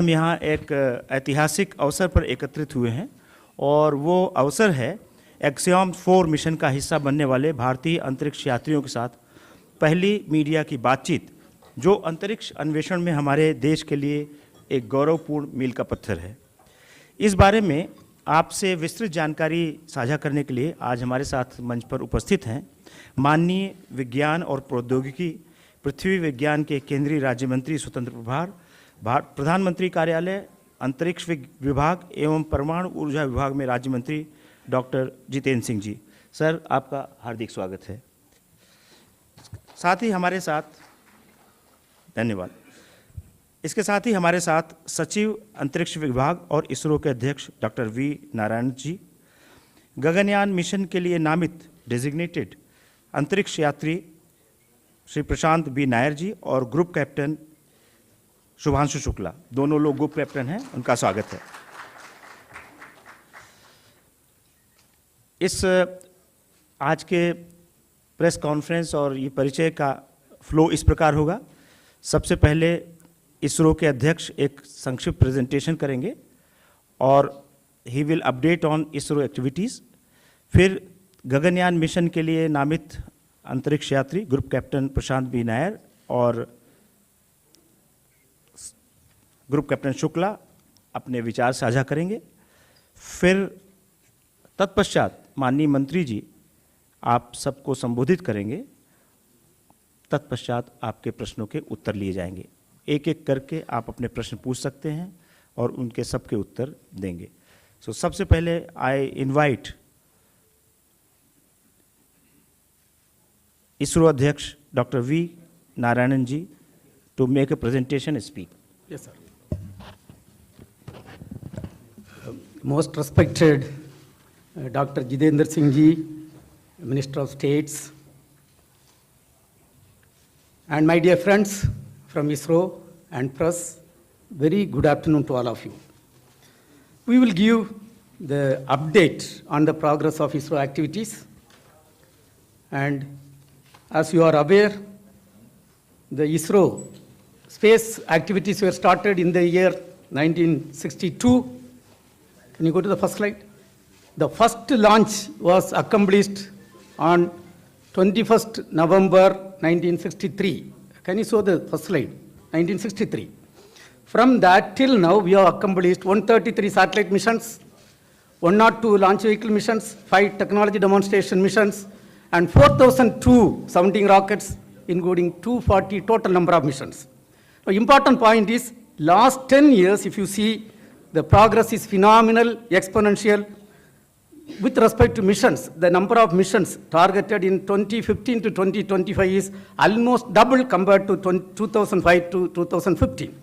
हम यहाँ एक ऐतिहासिक अवसर पर एकत्रित हुए हैं और वो अवसर है एक्सियम 4 मिशन का हिस्सा बनने वाले भारतीय अंतरिक्ष यात्रियों के साथ पहली मीडिया की बातचीत, जो अंतरिक्ष अन्वेषण में हमारे देश के लिए एक गौरवपूर्ण मील का पत्थर है। इस बारे में आपसे विस्तृत जानकारी साझा करने के लिए आज हमारे साथ मंच पर उपस्थित हैं माननीय विज्ञान और प्रौद्योगिकी पृथ्वी विज्ञान के केंद्रीय राज्य मंत्री स्वतंत्र प्रभार, प्रधानमंत्री कार्यालय अंतरिक्ष विभाग एवं परमाणु ऊर्जा विभाग में राज्य मंत्री डॉक्टर जितेंद्र सिंह जी। सर, आपका हार्दिक स्वागत है। साथ ही हमारे साथ धन्यवाद। इसके साथ ही हमारे साथ सचिव अंतरिक्ष विभाग और इसरो के अध्यक्ष डॉक्टर नारायण जी, गगनयान मिशन के लिए नामित डेजिग्नेटेड अंतरिक्ष यात्री श्री प्रशांत नायर जी और ग्रुप कैप्टन शुभांशु शुक्ला, दोनों लोग ग्रुप कैप्टन हैं, उनका स्वागत है। इस आज के प्रेस कॉन्फ्रेंस और ये परिचय का फ्लो इस प्रकार होगा। सबसे पहले इसरो के अध्यक्ष एक संक्षिप्त प्रेजेंटेशन करेंगे और he will update on ISRO activities. फिर गगनयान मिशन के लिए नामित अंतरिक्ष यात्री ग्रुप कैप्टन प्रशांत नायर और ग्रुप कैप्टन शुक्ला अपने विचार साझा करेंगे। फिर तत्पश्चात माननीय मंत्री जी आप सबको संबोधित करेंगे। तत्पश्चात आपके प्रश्नों के उत्तर लिए जाएंगे। एक एक करके आप अपने प्रश्न पूछ सकते हैं और उनके सबके उत्तर देंगे। सो सबसे पहले आई इनवाइट इसरो अध्यक्ष doctor Narayanan ji to make a presentation speak. Yes, sir. Most respected Dr. Jitendra Singh ji, Minister of States, and my dear friends from ISRO and press, very good afternoon to all of you. We will give the update on the progress of ISRO activities, and as you are aware, the ISRO space activities were started in the year 1962. Can you go to the first slide? The first launch was accomplished on 21st November 1963. Can you show the first slide? 1963. From that till now, we have accomplished 133 satellite missions, 102 launch vehicle missions, 5 technology demonstration missions, and 4,002 sounding rockets, including 240 total number of missions. The important point is, last 10 years, if you see, the progress is phenomenal, exponential. With respect to missions, the number of missions targeted in 2015 to 2025 is almost double compared to 2005 to 2015.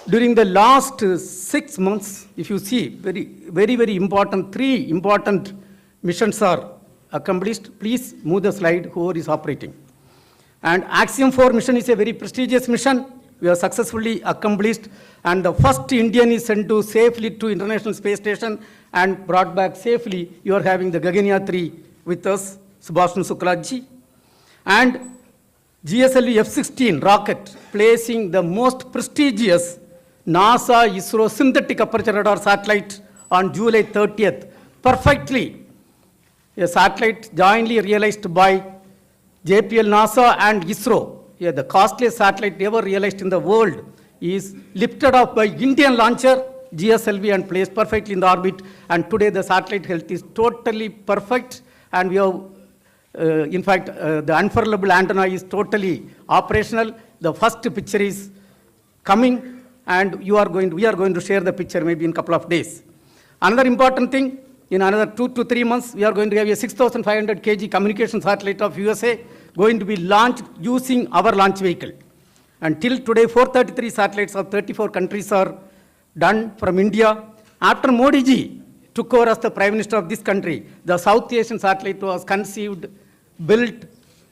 During the last 6 months, if you see, very important, 3 important missions are accomplished. Please move the slide, whoever is operating. And Axiom 4 mission is a very prestigious mission. We have successfully accomplished, and the first Indian is sent to safely to International Space Station and brought back safely. You are having the Gaganyaan 3 with us, Shubhanshu Shukla ji. And GSLV F-16 rocket, placing the most prestigious NASA ISRO synthetic aperture radar satellite on July 30th, perfectly. A satellite jointly realized by JPL, NASA, and ISRO. Yeah, the costliest satellite ever realized in the world is lifted off by Indian launcher GSLV and placed perfectly in the orbit. And today the satellite health is totally perfect. And we have, in fact, the unfurlable antenna is totally operational. The first picture is coming, and we are going to share the picture maybe in a couple of days. Another important thing, in another 2 to 3 months, we are going to have a 6,500 kg communication satellite of USA going to be launched using our launch vehicle. And till today, 433 satellites of 34 countries are done from India. After Modi ji took over as the Prime Minister of this country, the South Asian satellite was conceived, built,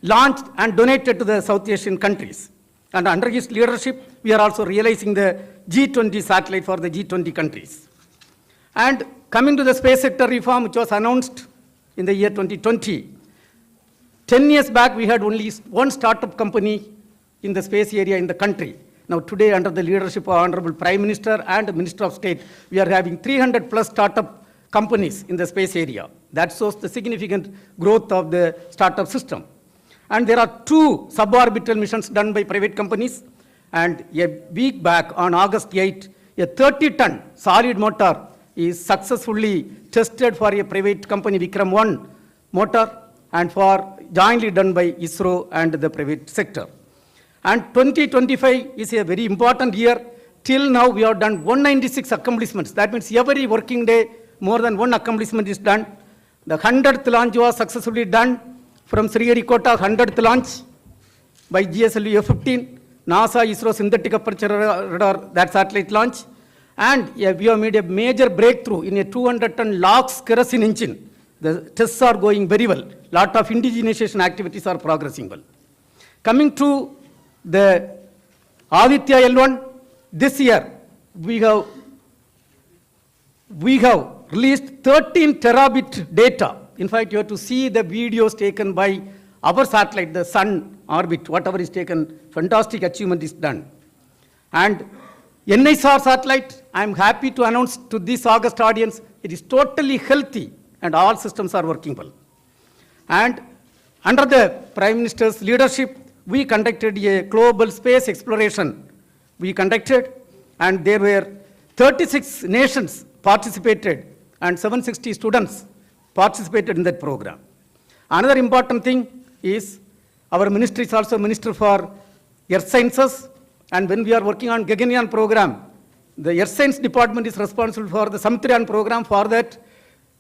launched, and donated to the South Asian countries. And under his leadership, we are also realizing the G20 satellite for the G20 countries. And coming to the space sector reform, which was announced in the year 2020, 10 years back, we had only one startup company in the space area in the country. Now today, under the leadership of Honorable Prime Minister and Minister of State, we are having 300 plus startup companies in the space area. That shows the significant growth of the startup system. And there are 2 suborbital missions done by private companies. And a week back, on August 8, a 30-ton solid motor is successfully tested for a private company, Vikram 1 motor, and for jointly done by ISRO and the private sector. And 2025 is a very important year. Till now, we have done 196 accomplishments. That means every working day, more than 1 accomplishment is done. The 100th launch was successfully done from Sriharikota, 100th launch by GSLV F-15, NASA ISRO synthetic aperture radar, that satellite launch. And we have made a major breakthrough in a 200-ton LOX kerosene engine. The tests are going very well. Lot of indigenization activities are progressing well. Coming to the Aditya L1, this year we have released 13 terabit data. In fact, you have to see the videos taken by our satellite, the Sun orbit, whatever is taken, fantastic achievement is done. And NISR satellite, I am happy to announce to this August audience, it is totally healthy and all systems are working well. And under the Prime Minister's leadership, we conducted a global space exploration. We conducted, and there were 36 nations participated and 760 students participated in that program. Another important thing is our ministry is also Minister for Earth Sciences, and when we are working on Gaganyaan program, the Earth Science Department is responsible for the Samtrayan program. For that,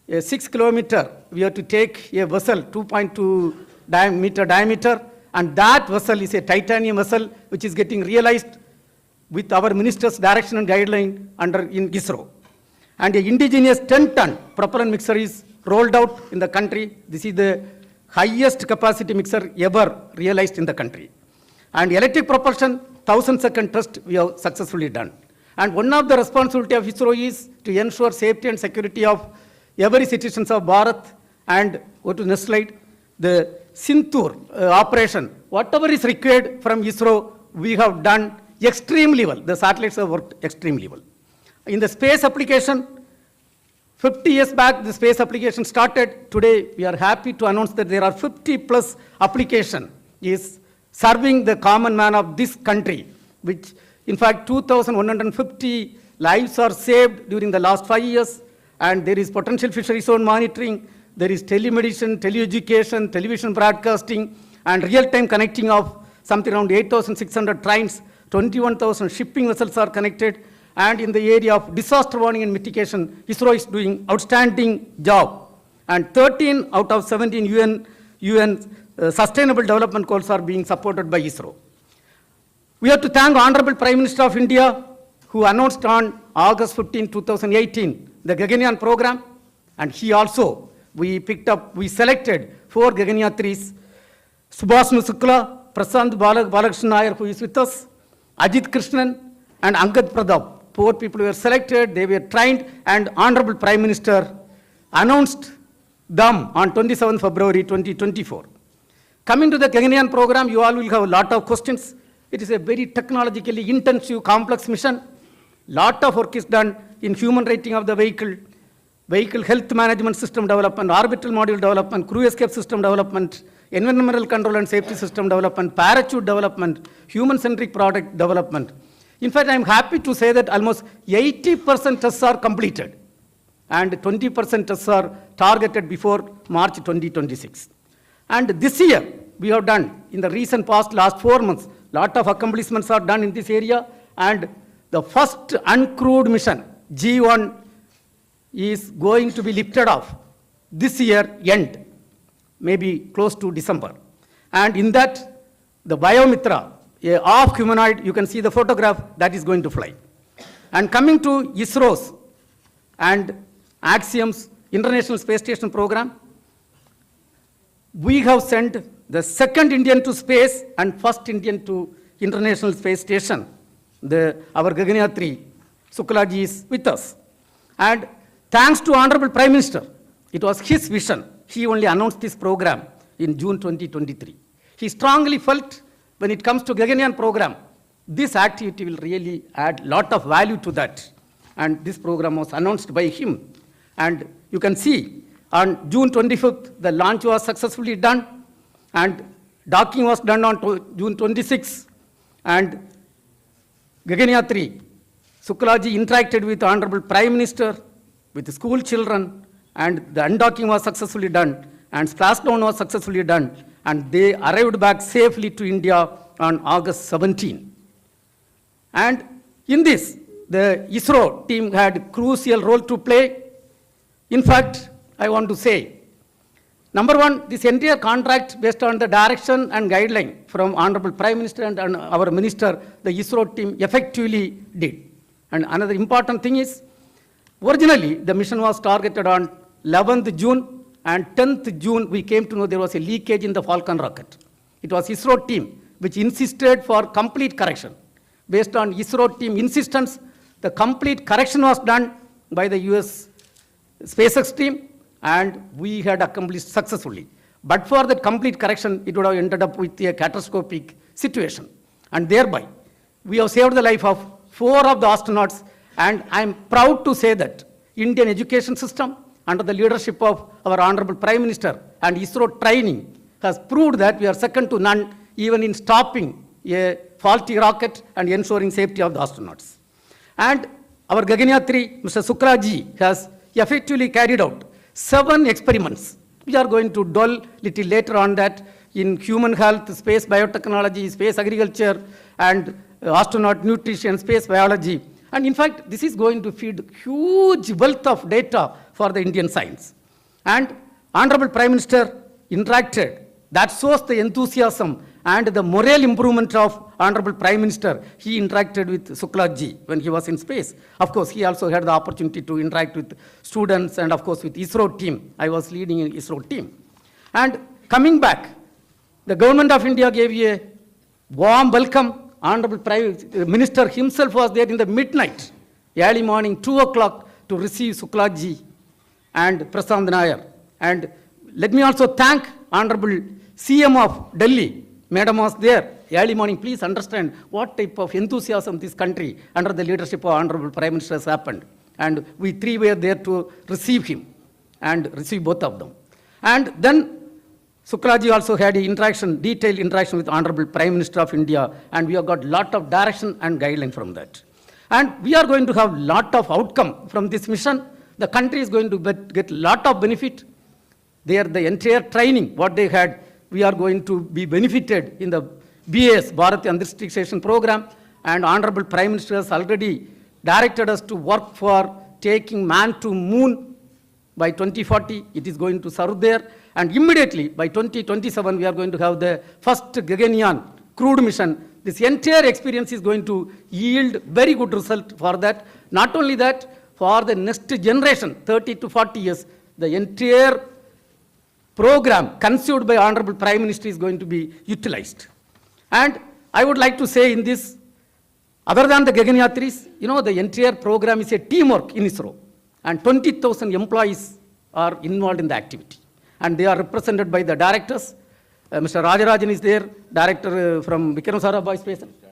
a 6 kilometer, we have to take a vessel, 2.2 meter diameter, and that vessel is a titanium vessel which is getting realized with our minister's direction and guideline in ISRO. And an indigenous 10-ton propellant mixer is rolled out in the country. This is the highest capacity mixer ever realized in the country. And electric propulsion, 1,000-second test we have successfully done. And one of the responsibility of ISRO is to ensure safety and security of every citizens of Bharat. And go to next slide. The Sintur operation, whatever is required from ISRO, we have done extremely well. The satellites have worked extremely well. In the space application, 50 years back, the space application started. Today, we are happy to announce that there are 50 plus application is serving the common man of this country, which in fact 2,150 lives are saved during the last 5 years, and there is potential fishery zone monitoring, there is telemedicine, teleeducation, television broadcasting, and real-time connecting of something around 8,600 trains, 21,000 shipping vessels are connected, and in the area of disaster warning and mitigation, ISRO is doing outstanding job. And 13 out of 17 UN Sustainable Development Goals are being supported by ISRO. We have to thank Honorable Prime Minister of India, who announced on August 15, 2018, the Gaganyaan program, and he also, we selected 4 Gaganyaan 3s, Shubhanshu Shukla, Prasant Balakrishnan Nair, who is with us, Ajit Krishnan, and Angad Pradap. 4 people were selected, they were trained, and Honorable Prime Minister announced them on 27 February 2024. Coming to the Gaganyaan program, you all will have a lot of questions. It is a very technologically intensive, complex mission. Lot of work is done in human rating of the vehicle health management system development, orbital module development, crew escape system development, environmental control and safety system development, parachute development, human-centric product development. In fact, I am happy to say that almost 80% tests are completed, and 20% tests are targeted before March 2026. And this year, we have done, in the recent past, last 4 months, lot of accomplishments are done in this area, and the first uncrewed mission, G1, is going to be lifted off this year end, maybe close to December. And in that, the Biomitra, a half humanoid, you can see the photograph, that is going to fly. And coming to ISRO's and Axiom's International Space Station program, we have sent the second Indian to space and first Indian to International Space Station. Our Gaganyaan 3, Shukla ji is with us. And thanks to Honorable Prime Minister, it was his vision. He only announced this program in June 2023. He strongly felt when it comes to Gaganyaan program, this activity will really add lot of value to that. And this program was announced by him. And you can see on June 25th, the launch was successfully done, and docking was done on June 26th. And Gaganyaan 3, Shuklaji interacted with Honorable Prime Minister, with school children, and the undocking was successfully done, and splashdown was successfully done, and they arrived back safely to India on August 17. And in this, the ISRO team had a crucial role to play. In fact, I want to say, number one, this entire contract based on the direction and guideline from Honorable Prime Minister and our Minister, the ISRO team effectively did. And another important thing is, originally the mission was targeted on 11th June, and 10th June we came to know there was a leakage in the Falcon rocket. It was ISRO team which insisted for complete correction. Based on ISRO team insistence, the complete correction was done by the US SpaceX team, and we had accomplished successfully. But for that complete correction, it would have ended up with a catastrophic situation. And thereby, we have saved the life of 4 of the astronauts, and I am proud to say that Indian education system, under the leadership of our Honorable Prime Minister and ISRO training, has proved that we are second to none, even in stopping a faulty rocket and ensuring safety of the astronauts. And our Gaganyaan 3, Mr. Shukla ji, has effectively carried out 7 experiments. We are going to dwell little later on that in human health, space biotechnology, space agriculture, and astronaut nutrition, space biology. And in fact, this is going to feed huge wealth of data for the Indian science. And Honorable Prime Minister interacted. That shows the enthusiasm and the moral improvement of Honorable Prime Minister. He interacted with Shukla ji when he was in space. Of course, he also had the opportunity to interact with students and of course with ISRO team. I was leading an ISRO team. And coming back, the government of India gave a warm welcome. Honorable Prime Minister himself was there in the midnight, early morning, 2 o'clock, to receive Shukla ji and Prashant Nair. And let me also thank Honorable CM of Delhi. Madam was there early morning. Please understand what type of enthusiasm this country under the leadership of Honorable Prime Minister has happened. And we 3 were there to receive him and receive both of them. And then Shukla ji also had a detailed interaction with Honorable Prime Minister of India, and we have got lot of direction and guideline from that. And we are going to have lot of outcome from this mission. The country is going to get lot of benefit. The entire training, what they had, we are going to be benefited in the BAS, Bharati Antariksh Station program, and Honorable Prime Minister has already directed us to work for taking man to moon by 2040. It is going to serve there, and immediately by 2027 we are going to have the first Gaganyaan crewed mission. This entire experience is going to yield very good result for that. Not only that, for the next generation, 30 to 40 years, the entire program conceived by Honorable Prime Minister is going to be utilized. And I would like to say in this, other than the Gaganyaan 3s, the entire program is a teamwork in ISRO, and 20,000 employees are involved in the activity. And they are represented by the directors. Mr. Rajarajan is there, director from Vikram Sarabhai Space Center.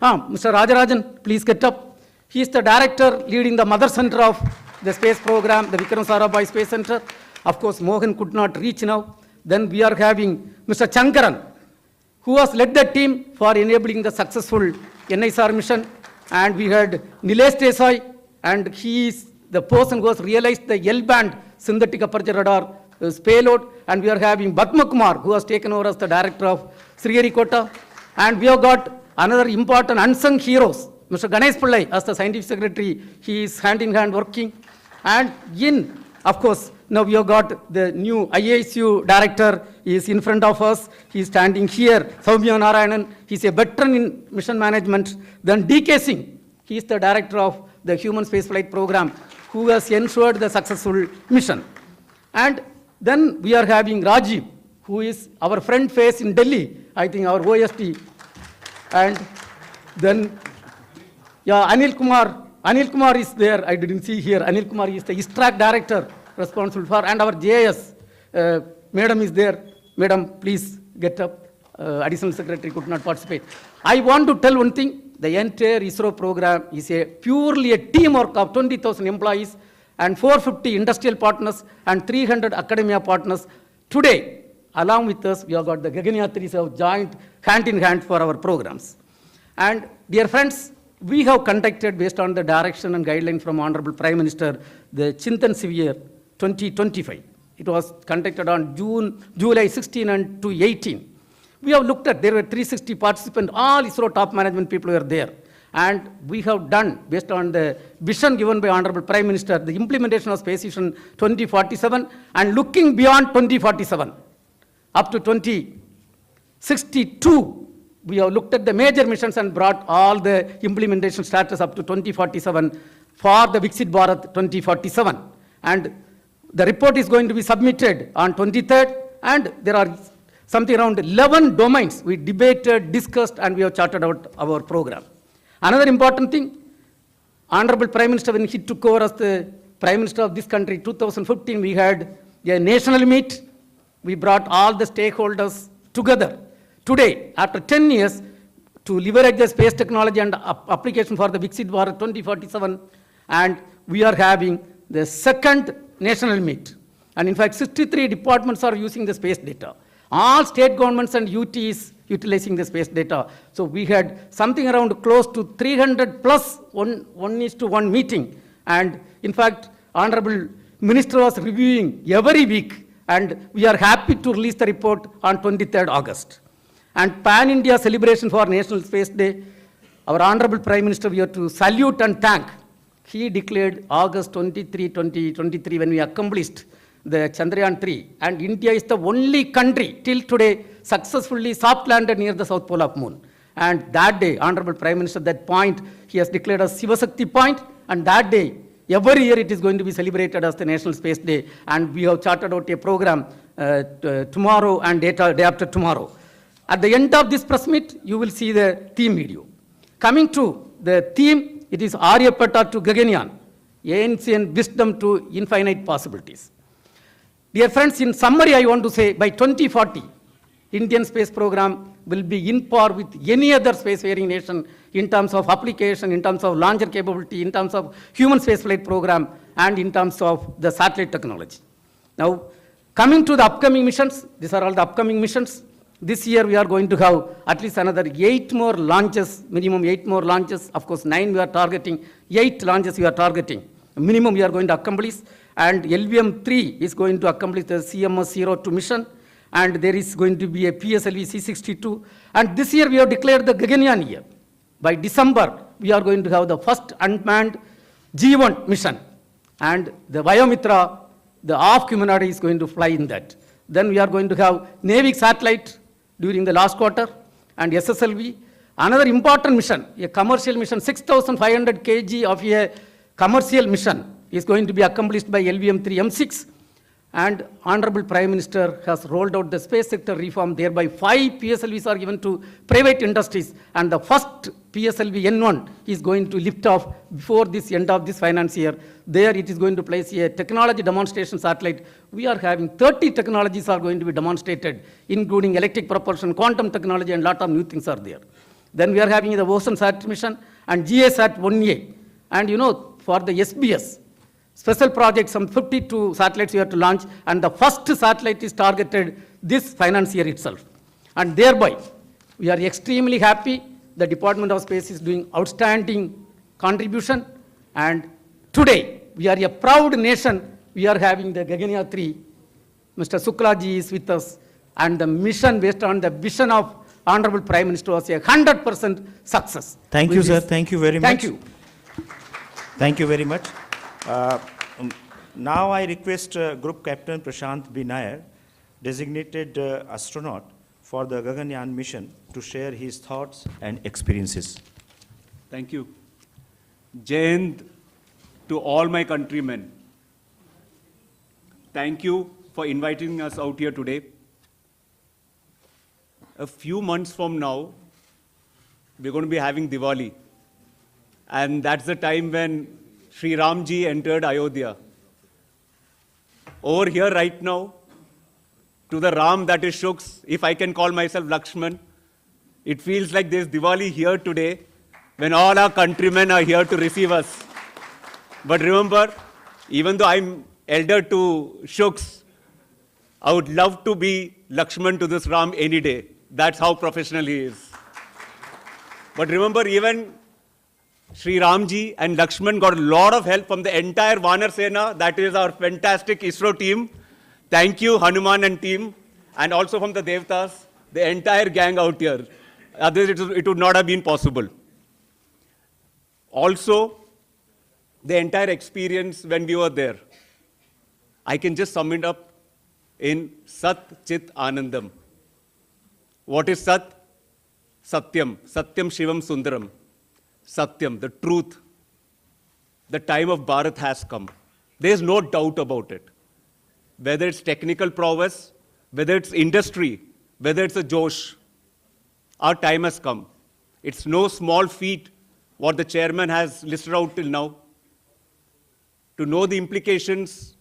Mr. Rajarajan, please get up. He is the director leading the mother center of the space program, the Vikram Sarabhai Space Center. Of course, Mohan could not reach now. Then we are having Mr. Chankaran, who has led the team for enabling the successful NISR mission. And we had Nilesh Desai, and he is the person who has realized the L-band synthetic aperture radar payload. And we are having Padma Kumar, who has taken over as the director of Sriharikota. And we have got another important unsung heroes, Mr. Ganesh Pillai as the scientific secretary. He is hand in hand working. And of course, now we have got the new IASU director. He is in front of us. He is standing here. Soumya Narayanan. He is a veteran in mission management. Then DK Singh. He is the director of the human spaceflight program, who has ensured the successful mission. And then we are having Rajiv, who is our front face in Delhi, I think our OST. And then, Anil Kumar. Anil Kumar is there. I didn't see here. Anil Kumar is the ISTRAC director responsible for, and our JIS. Madam is there. Madam, please get up. Additional secretary could not participate. I want to tell one thing. the entire ISRO program is purely a teamwork of 20,000 employees and 450 industrial partners and 300 academia partners. Today, along with us, we have got the Gaganyaan 3 have joined hand in hand for our programs. And dear friends, we have conducted, based on the direction and guideline from Honorable Prime Minister, the Jitendra Singh 2025. It was conducted on July 16 and to 18. We have looked at, there were 360 participants, all ISRO top management people were there. And we have done, based on the vision given by Honorable Prime Minister, the implementation of Space Vision 2047 and looking beyond 2047 up to 2062. We have looked at the major missions and brought all the implementation status up to 2047 for the Viksit Bharat 2047. And the report is going to be submitted on 23rd, and there are something around 11 domains we debated, discussed, and we have charted out our program. Another important thing, Honorable Prime Minister, when he took over as the Prime Minister of this country, 2015, we had a national meet. We brought all the stakeholders together. Today, after 10 years, to leverage the space technology and application for the Viksit Bharat 2047, and we are having the second national meet. And in fact, 63 departments are using the space data. All state governments and UTs utilizing the space data. So we had something around close to 300 plus 1:1 meeting. And in fact, Honorable Minister was reviewing every week, and we are happy to release the report on 23rd August. And Pan-India celebration for National Space Day, our Honorable Prime Minister, we have to salute and thank. He declared August 23, 2023, when we accomplished the Chandrayaan 3. And India is the only country till today successfully soft landed near the South Pole of Moon. And that day, Honorable Prime Minister, that point, he has declared as Shivasakti point. And that day, every year it is going to be celebrated as the National Space Day. And we have charted out a program tomorrow and day after tomorrow. At the end of this press meet, you will see the theme video. Coming to the theme, it is Aryabhatta to Gaganyaan, ancient wisdom to infinite possibilities. Dear friends, in summary, I want to say by 2040, Indian space program will be in par with any other spacefaring nation in terms of application, in terms of launcher capability, in terms of human spaceflight program, and in terms of the satellite technology. Now, coming to the upcoming missions, these are all the upcoming missions. This year we are going to have at least another 8 more launches, minimum 8 more launches. Of course, 9 we are targeting, 8 launches we are targeting. Minimum we are going to accomplish. And LVM-3 is going to accomplish the CMS-02 mission. And there is going to be a PSLV C-62. And this year we have declared the Gaganyaan year. By December, we are going to have the first unmanned G1 mission. And the Vayomitra, the half humanoid, is going to fly in that. Then we are going to have Navy satellite during the last quarter, and SSLV. Another important mission, a commercial mission, 6,500 kg of a commercial mission is going to be accomplished by LVM-3 M6. And Honorable Prime Minister has rolled out the space sector reform, thereby 5 PSLVs are given to private industries, and the first PSLV N1 is going to lift off before this end of this finance year. There it is going to place a technology demonstration satellite. We are having 30 technologies are going to be demonstrated, including electric propulsion, quantum technology, and a lot of new things are there. Then we are having the OceanSat mission and GASat 1A. And you know, for the SBS, special project, some 52 satellites we have to launch, and the first satellite is targeted this finance year itself. And thereby, we are extremely happy. The Department of Space is doing outstanding contribution. And today, we are a proud nation. We are having the Gaganyaan 3. Mr. Shukla ji is with us. And the mission based on the vision of Honorable Prime Minister was a 100% success. Thank you, sir. Thank you very much. Thank you. Thank you very much. Now I request Group Captain Prashant B. Nair, designated astronaut for the Gaganyaan mission, to share his thoughts and experiences. Thank you. Jai Hind to all my countrymen. Thank you for inviting us out here today. A few months from now, we're going to be having Diwali. And that's the time when Sri Ramji entered Ayodhya. Over here right now, to the Ram that is Shuks, if I can call myself Lakshman, it feels like there's Diwali here today when all our countrymen are here to receive us. But remember, even though I'm elder to Shuks, I would love to be Lakshman to this Ram any day. That's how professional he is. But remember, even Sri Ramji and Lakshman got a lot of help from the entire Vanar Sena. That is our fantastic ISRO team. Thank you, Hanuman and team. And also from the Devtas, the entire gang out here. Otherwise, it would not have been possible. Also, the entire experience when we were there, I can just sum it up in Sat Chit Anandam. What is Sat? Satyam. Satyam Shivam Sundaram. Satyam, the truth. The time of Bharat has come. There is no doubt about it. Whether it's technical prowess, whether it's industry, whether it's a Josh, our time has come. It's no small feat what the chairman has listed out till now. To know the implications,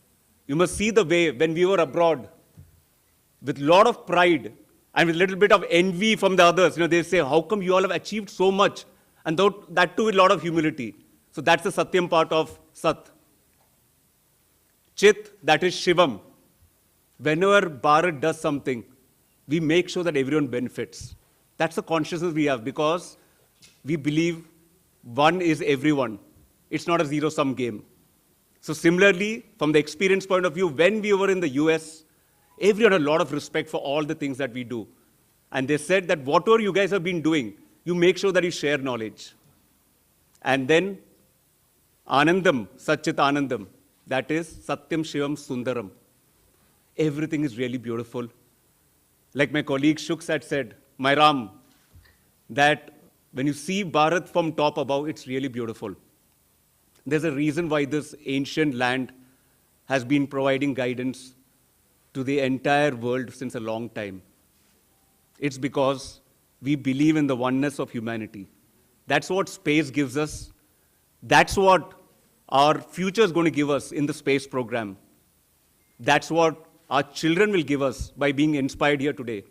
you must see the way when we were abroad, with a lot of pride and with a little bit of envy from the others. They say, how come you all have achieved so much? And that too with a lot of humility. So that's the Satyam part of Sat. Chit, that is Shivam. Whenever Bharat does something, we make sure that everyone benefits. That's the consciousness we have because we believe one is everyone. It's not a zero-sum game. So similarly, from the experience point of view, when we were in the US, everyone had a lot of respect for all the things that we do. And they said that whatever you guys have been doing, you make sure that you share knowledge. And then Anandam, Satchit Anandam, that is Satyam Shivam Sundaram. Everything is really beautiful. Like my colleague Shuks had said, my Ram, that when you see Bharat from top above, it's really beautiful. There's a reason why this ancient land has been providing guidance to the entire world since a long time. It's because we believe in the oneness of humanity. That's what space gives us. That's what our future is going to give us in the space program. That's what our children will give us by being inspired here today.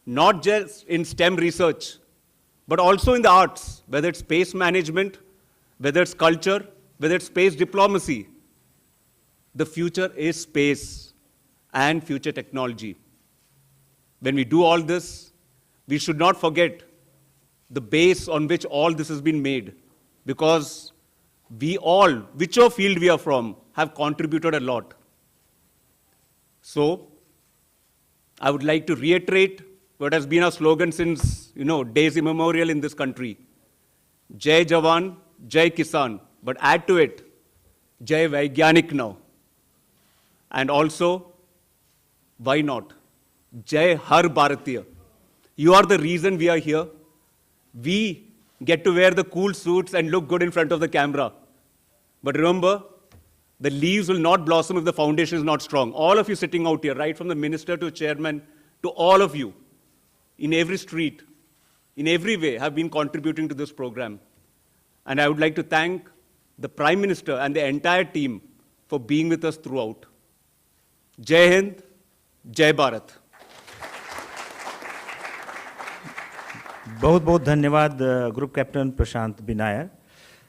Not just in STEM research, but also in the arts, whether it's space management, whether it's culture, whether it's space diplomacy. The future is space and future technology. When we do all this, we should not forget the base on which all this has been made, because we all, whichever field we are from, have contributed a lot. So, I would like to reiterate what has been our slogan since, days immemorial in this country. Jai Jawan, Jai Kisan, but add to it, Jai Vaigyanik now. And also, why not? Jai Har Bharatiya. You are the reason we are here. We get to wear the cool suits and look good in front of the camera. But remember, the leaves will not blossom if the foundation is not strong. All of you sitting out here, right from the minister to chairman, to all of you, in every street, in every way, have been contributing to this program. And I would like to thank the Prime Minister and the entire team for being with us throughout. Jai Hind, Jai Bharat. बहुत बहुत धन्यवाद group captain Prashant Nair.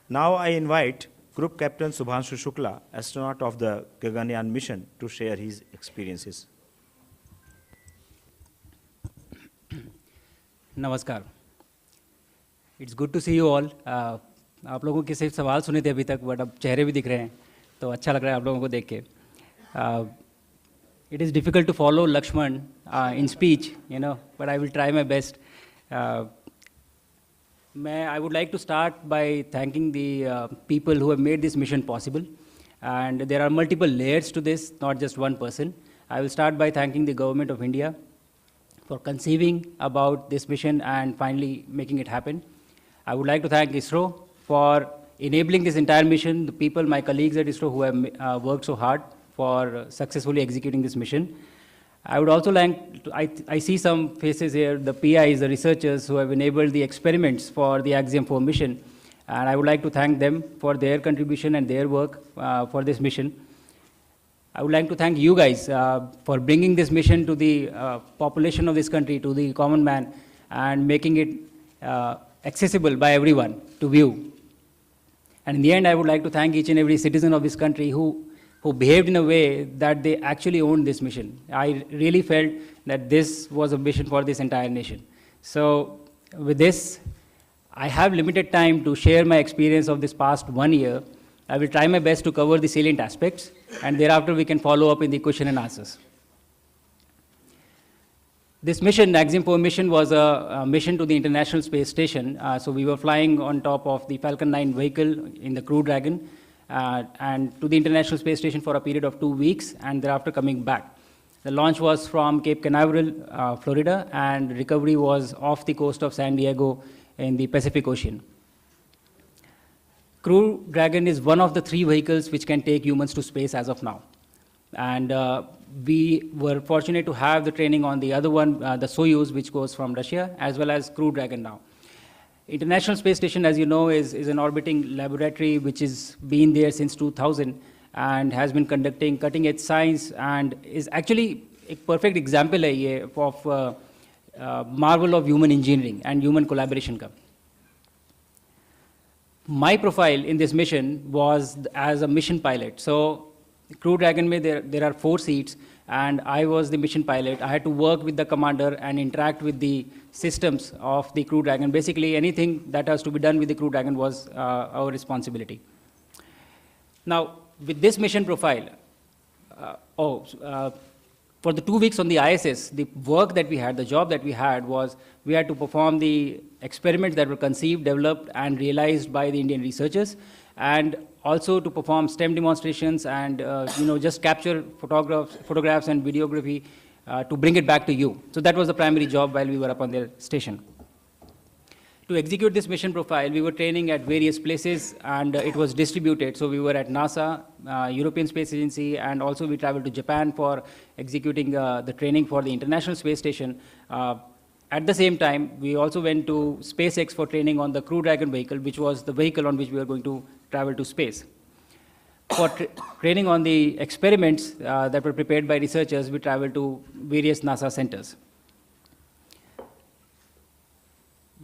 Now I invite Group Captain Shubhanshu Shukla, astronaut of the Gaganyaan mission, to share his experiences. नमस्कार. It's good to see you all. आप लोगों के सिर्फ सवाल सुने थे अभी तक, बट अब चेहरे भी दिख रहे हैं, तो अच्छा लग रहा है आप लोगों को देख के. It is difficult to follow Lakshman in speech, but I will try my best. I would like to start by thanking the people who have made this mission possible. And there are multiple layers to this, not just one person. I will start by thanking the Government of India for conceiving about this mission and finally making it happen. I would like to thank ISRO for enabling this entire mission, the people, my colleagues at ISRO who have worked so hard for successfully executing this mission. I would also like to, I see some faces here, the PIs, the researchers who have enabled the experiments for the Axiom 4 mission. And I would like to thank them for their contribution and their work for this mission. I would like to thank you guys for bringing this mission to the population of this country, to the common man, and making it accessible by everyone to view. And in the end, I would like to thank each and every citizen of this country who behaved in a way that they actually owned this mission. I really felt that this was a mission for this entire nation. So with this, I have limited time to share my experience of this past 1 year. I will try my best to cover the salient aspects, and thereafter we can follow up in the question and answers. This mission, Axiom 4 mission, was a mission to the International Space Station. So we were flying on top of the Falcon 9 vehicle in the Crew Dragon, and to the International Space Station for a period of 2 weeks, and thereafter coming back. The launch was from Cape Canaveral, Florida, and recovery was off the coast of San Diego in the Pacific Ocean. Crew Dragon is one of the 3 vehicles which can take humans to space as of now. And we were fortunate to have the training on the other one, the Soyuz, which goes from Russia, as well as Crew Dragon now. International Space Station, as you know, is an orbiting laboratory which has been there since 2000 and has been conducting cutting-edge science, and is actually a perfect example of marvel of human engineering and human collaboration. My profile in this mission was as a mission pilot. So Crew Dragon, there are 4 seats, and I was the mission pilot. I had to work with the commander and interact with the systems of the Crew Dragon. Basically, anything that has to be done with the Crew Dragon was our responsibility. Now, with this mission profile, for the 2 weeks on the ISS, the work that we had, the job that we had was we had to perform the experiments that were conceived, developed, and realized by the Indian researchers, and also to perform STEM demonstrations and just capture photographs and videography to bring it back to you. So that was the primary job while we were up on their station. To execute this mission profile, we were training at various places, and it was distributed. So we were at NASA, European Space Agency, and also we traveled to Japan for executing the training for the International Space Station. At the same time, we also went to SpaceX for training on the Crew Dragon vehicle, which was the vehicle on which we were going to travel to space. For training on the experiments that were prepared by researchers, we traveled to various NASA centers.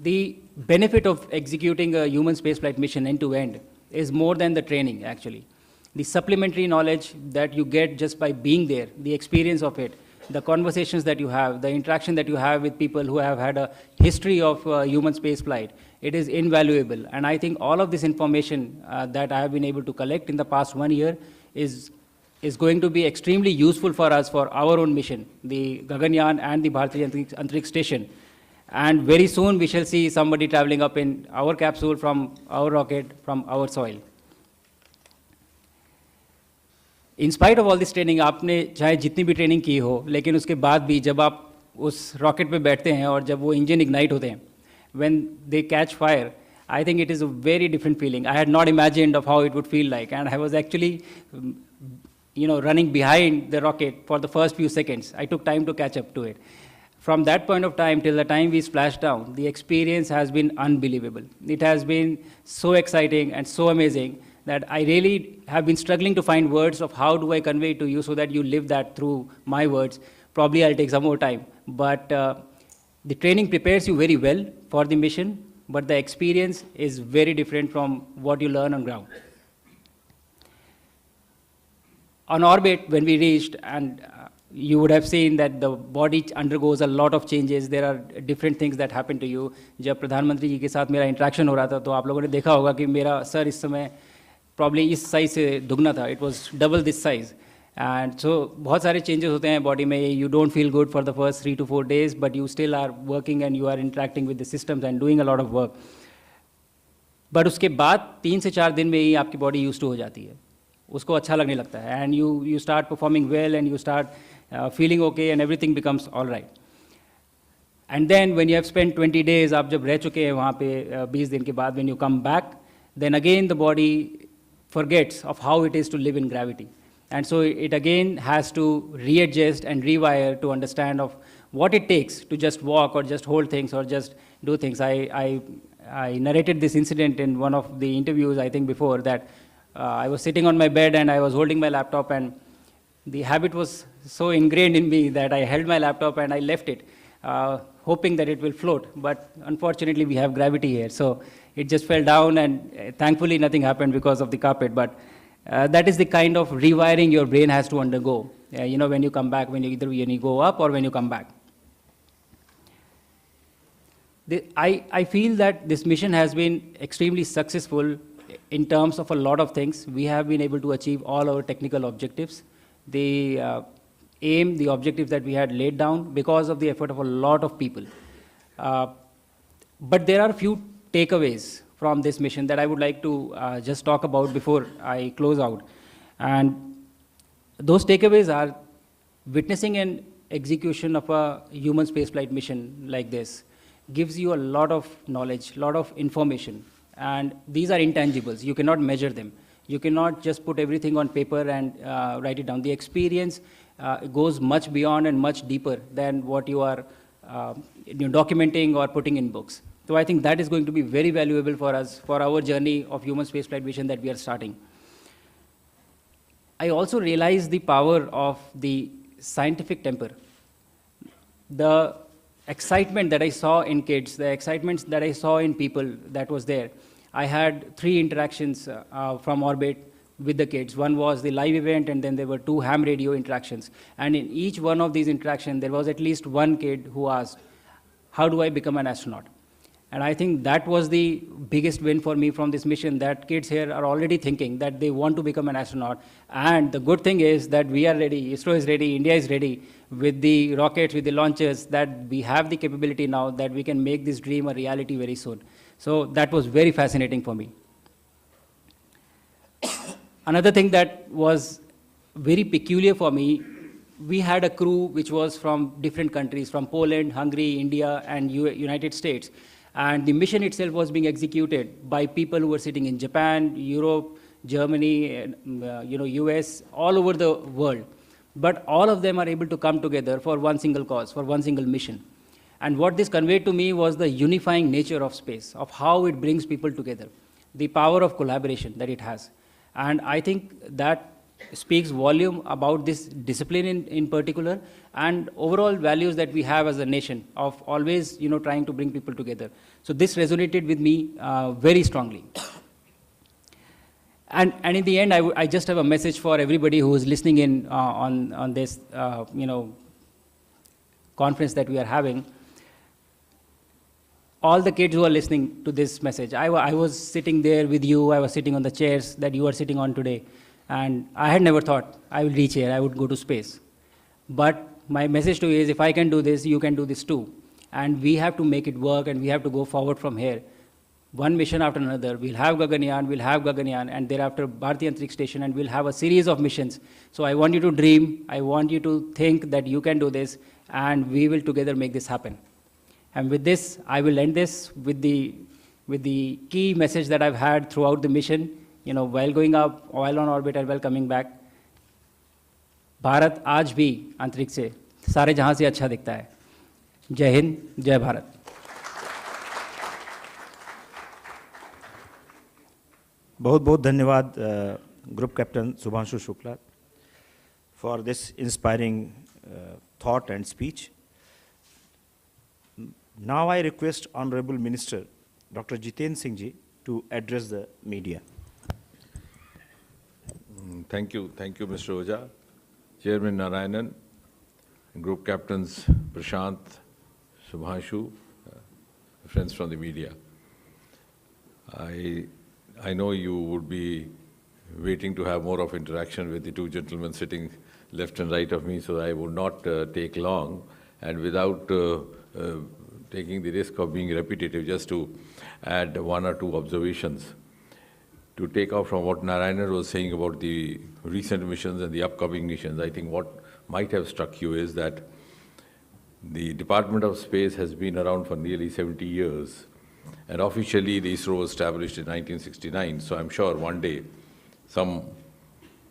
The benefit of executing a human spaceflight mission end-to-end is more than the training, actually. The supplementary knowledge that you get just by being there, the experience of it, the conversations that you have, the interaction that you have with people who have had a history of human spaceflight, it is invaluable. And I think all of this information that I have been able to collect in the past 1 year is going to be extremely useful for us for our own mission, the Gaganyaan and the Bharatiya Antariksh Station. And very soon we shall see somebody traveling up in our capsule from our rocket, from our soil. In spite of all this training, आपने चाहे जितनी भी training की हो, लेकिन उसके बाद भी जब आप उस रॉकेट पे बैठते हैं और जब वो इंजन इग्नाइट होते हैं, when they catch fire, I think it is a very different feeling. I had not imagined of how it would feel like, and I was actually, running behind the rocket for the first few seconds. I took time to catch up to it. From that point of time till the time we splashed down, the experience has been unbelievable. It has been so exciting and so amazing that I really have been struggling to find words of how do I convey it to you so that you live that through my words. Probably I'll take some more time. But the training prepares you very well for the mission, but the experience is very different from what you learn on ground. On orbit, when we reached, and you would have seen that the body undergoes a lot of changes. There are different things that happen to you. जब प्रधानमंत्री जी के साथ मेरा interaction हो रहा था तो आप लोगों ने देखा होगा कि मेरा सर इस समय probably इस साइज से दुगना था. It was double this size. And so बहुत सारे changes होते हैं body में. You don't feel good for the first 3 to 4 days, but you still are working and you are interacting with the systems and doing a lot of work. But उसके बाद 3 से 4 दिन में ही आपकी body used to हो जाती है. उसको अच्छा लगने लगता है. And you start performing well and you start feeling okay and everything becomes all right. And then when you have spent 20 days, आप जब रह चुके हैं वहाँ पे 20 दिन के बाद, when you come back, then again the body forgets of how it is to live in gravity. And so it again has to readjust and rewire to understand of what it takes to just walk or just hold things or just do things. I narrated this incident in one of the interviews, I think before, that I was sitting on my bed and I was holding my laptop, and the habit was so ingrained in me that I held my laptop and I left it. hoping that it will float. But unfortunately, we have gravity here. So it just fell down, and thankfully, nothing happened because of the carpet. But that is the kind of rewiring your brain has to undergo, when you come back, when you go up or when you come back. I feel that this mission has been extremely successful in terms of a lot of things. We have been able to achieve all our technical objectives. The objectives that we had laid down because of the effort of a lot of people. But there are a few takeaways from this mission that I would like to just talk about before I close out. And those takeaways are witnessing an execution of a human spaceflight mission like this gives you a lot of knowledge, a lot of information. And these are intangibles. You cannot measure them. You cannot just put everything on paper and write it down. The experience goes much beyond and much deeper than what you are documenting or putting in books. So I think that is going to be very valuable for us, for our journey of human spaceflight mission that we are starting. I also realize the power of the scientific temper. The excitement that I saw in kids, the excitement that I saw in people that was there. I had 3 interactions from orbit with the kids. One was the live event, and then there were 2 ham radio interactions. And in each one of these interactions, there was at least one kid who asked, how do I become an astronaut? And I think that was the biggest win for me from this mission, that kids here are already thinking that they want to become an astronaut. And the good thing is that we are ready, ISRO is ready, India is ready with the rockets, with the launchers, that we have the capability now that we can make this dream a reality very soon. So that was very fascinating for me. Another thing that was very peculiar for me, we had a crew which was from different countries, from Poland, Hungary, India, and United States. And the mission itself was being executed by people who were sitting in Japan, Europe, Germany, US, all over the world. But all of them are able to come together for one single cause, for one single mission. And what this conveyed to me was the unifying nature of space, of how it brings people together, the power of collaboration that it has. And I think that speaks volume about this discipline in particular, and overall values that we have as a nation of always trying to bring people together. So this resonated with me very strongly. And in the end, I just have a message for everybody who is listening in on this conference that we are having. All the kids who are listening to this message, I was sitting there with you, I was sitting on the chairs that you are sitting on today, and I had never thought I will reach here, I would go to space. But my message to you is, if I can do this, you can do this too. And we have to make it work, and we have to go forward from here. One mission after another. We'll have Gaganyaan, and thereafter Bharati Antariksh Station, and we'll have a series of missions. So I want you to dream, I want you to think that you can do this, and we will together make this happen. And with this, I will end this with the key message that I've had throughout the mission, while going up, while on orbit, and while coming back. Bharat आज भी अंतरिक्ष से सारे जहां से अच्छा दिखता है. जय हिंद, जय भारत. बहुत बहुत धन्यवाद group captain Shubhanshu Shukla for this inspiring thought and speech. Now I request Honorable Minister Dr. Jitendra Singh ji to address the media. Thank you, Mr. Oja. Chairman Narayanan, Group Captains Prashant, Shubhanshu, friends from the media. I know you would be waiting to have more of interaction with the 2 gentlemen sitting left and right of me, so I would not take long, and without taking the risk of being repetitive, just to add 1 or 2 observations. To take off from what Narayanan was saying about the recent missions and the upcoming missions, I think what might have struck you is that the Department of Space has been around for nearly 70 years. And officially, the ISRO was established in 1969. So I'm sure one day some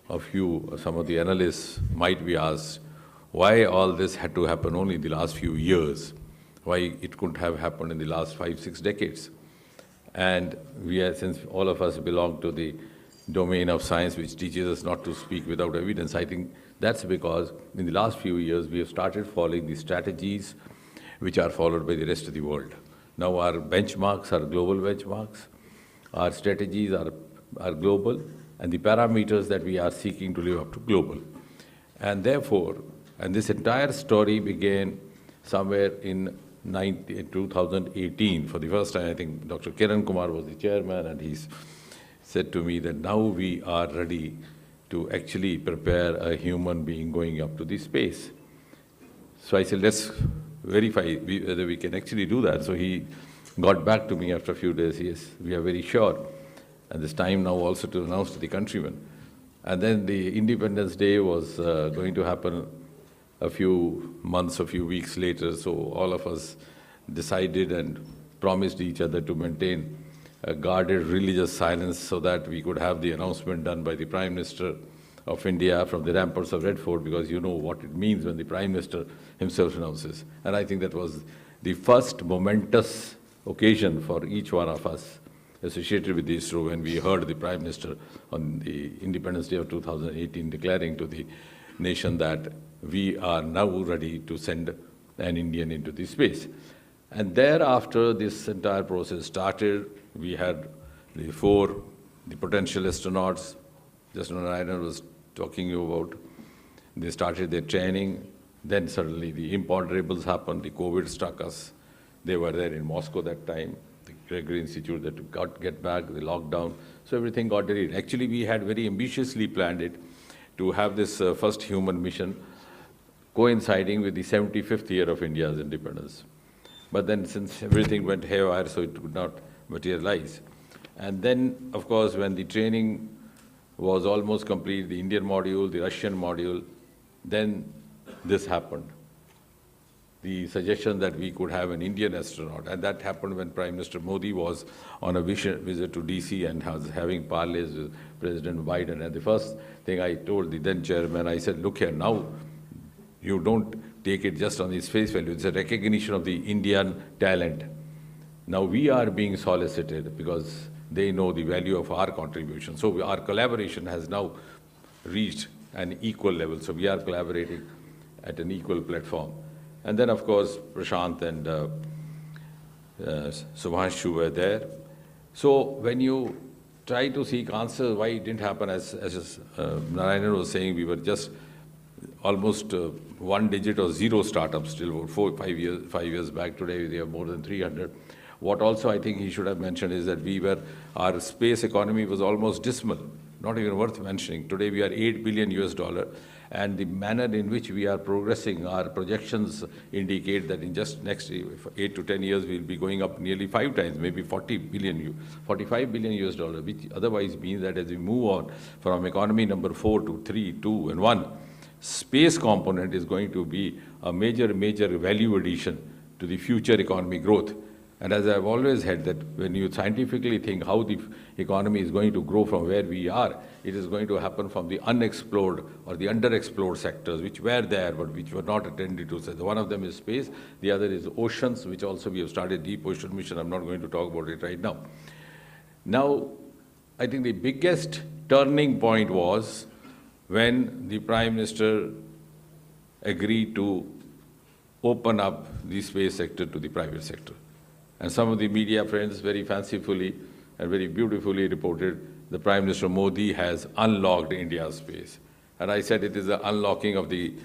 of you, some of the analysts might be asked why all this had to happen only in the last few years, why it couldn't have happened in the last 5-6 decades. And since all of us belong to the domain of science, which teaches us not to speak without evidence, I think that's because in the last few years we have started following the strategies which are followed by the rest of the world. Now our benchmarks are global benchmarks, our strategies are global, and the parameters that we are seeking to live up to global. And therefore, and this entire story began somewhere in 2018. For the first time, I think Dr. Kiran Kumar was the chairman, and he said to me that now we are ready to actually prepare a human being going up to the space. So I said, let's verify whether we can actually do that. So he got back to me after a few days. Yes, we are very sure. And it's time now also to announce to the countrymen. And then the Independence Day was going to happen a few months, a few weeks later. So all of us decided and promised each other to maintain a guarded religious silence so that we could have the announcement done by the Prime Minister of India from the ramparts of Red Fort, because you know what it means when the Prime Minister himself announces. And I think that was the first momentous occasion for each one of us associated with ISRO when we heard the Prime Minister on the Independence Day of 2018 declaring to the nation that we are now ready to send an Indian into the space. And thereafter, this entire process started. We had the potential astronauts, just Narayanan was talking you about. They started their training. Then suddenly the imponderables happened. The COVID struck us. They were there in Moscow that time. The Gregory Institute that got get back, the lockdown. So everything got delayed. Actually, we had very ambitiously planned it to have this first human mission coinciding with the 75th year of India's independence. But then since everything went haywire, so it could not materialize. And then, of course, when the training was almost complete, the Indian module, the Russian module, then this happened. The suggestion that we could have an Indian astronaut, and that happened when Prime Minister Modi was on a visit to DC and was having parleys with President Biden. And the first thing I told the then chairman, I said, look here, now you don't take it just on the face value. It's a recognition of the Indian talent. Now we are being solicited because they know the value of our contribution. So our collaboration has now reached an equal level. So we are collaborating at an equal platform. And then, of course, Prashant and Shubhanshu were there. So when you try to seek answers why it didn't happen, as Narayanan was saying, we were just almost one digit or zero startups till about 5 years back. Today, we have more than 300. What also I think he should have mentioned is that our space economy was almost dismal, not even worth mentioning. Today, we are $8 billion. And the manner in which we are progressing, our projections indicate that in just next 8 to 10 years, we'll be going up nearly 5 times, maybe $45 billion, which otherwise means that as we move on from economy number 4 to 3, 2, and 1, space component is going to be a major value addition to the future economy growth. And as I've always had that when you scientifically think how the economy is going to grow from where we are, it is going to happen from the unexplored or the underexplored sectors, which were there but which were not attended to. So one of them is space, the other is oceans, which also we have started deep ocean mission. I'm not going to talk about it right now. Now, I think the biggest turning point was when the Prime Minister agreed to open up the space sector to the private sector. And some of the media friends very fancifully and very beautifully reported the Prime Minister Modi has unlocked India's space. And I said it is the unlocking of the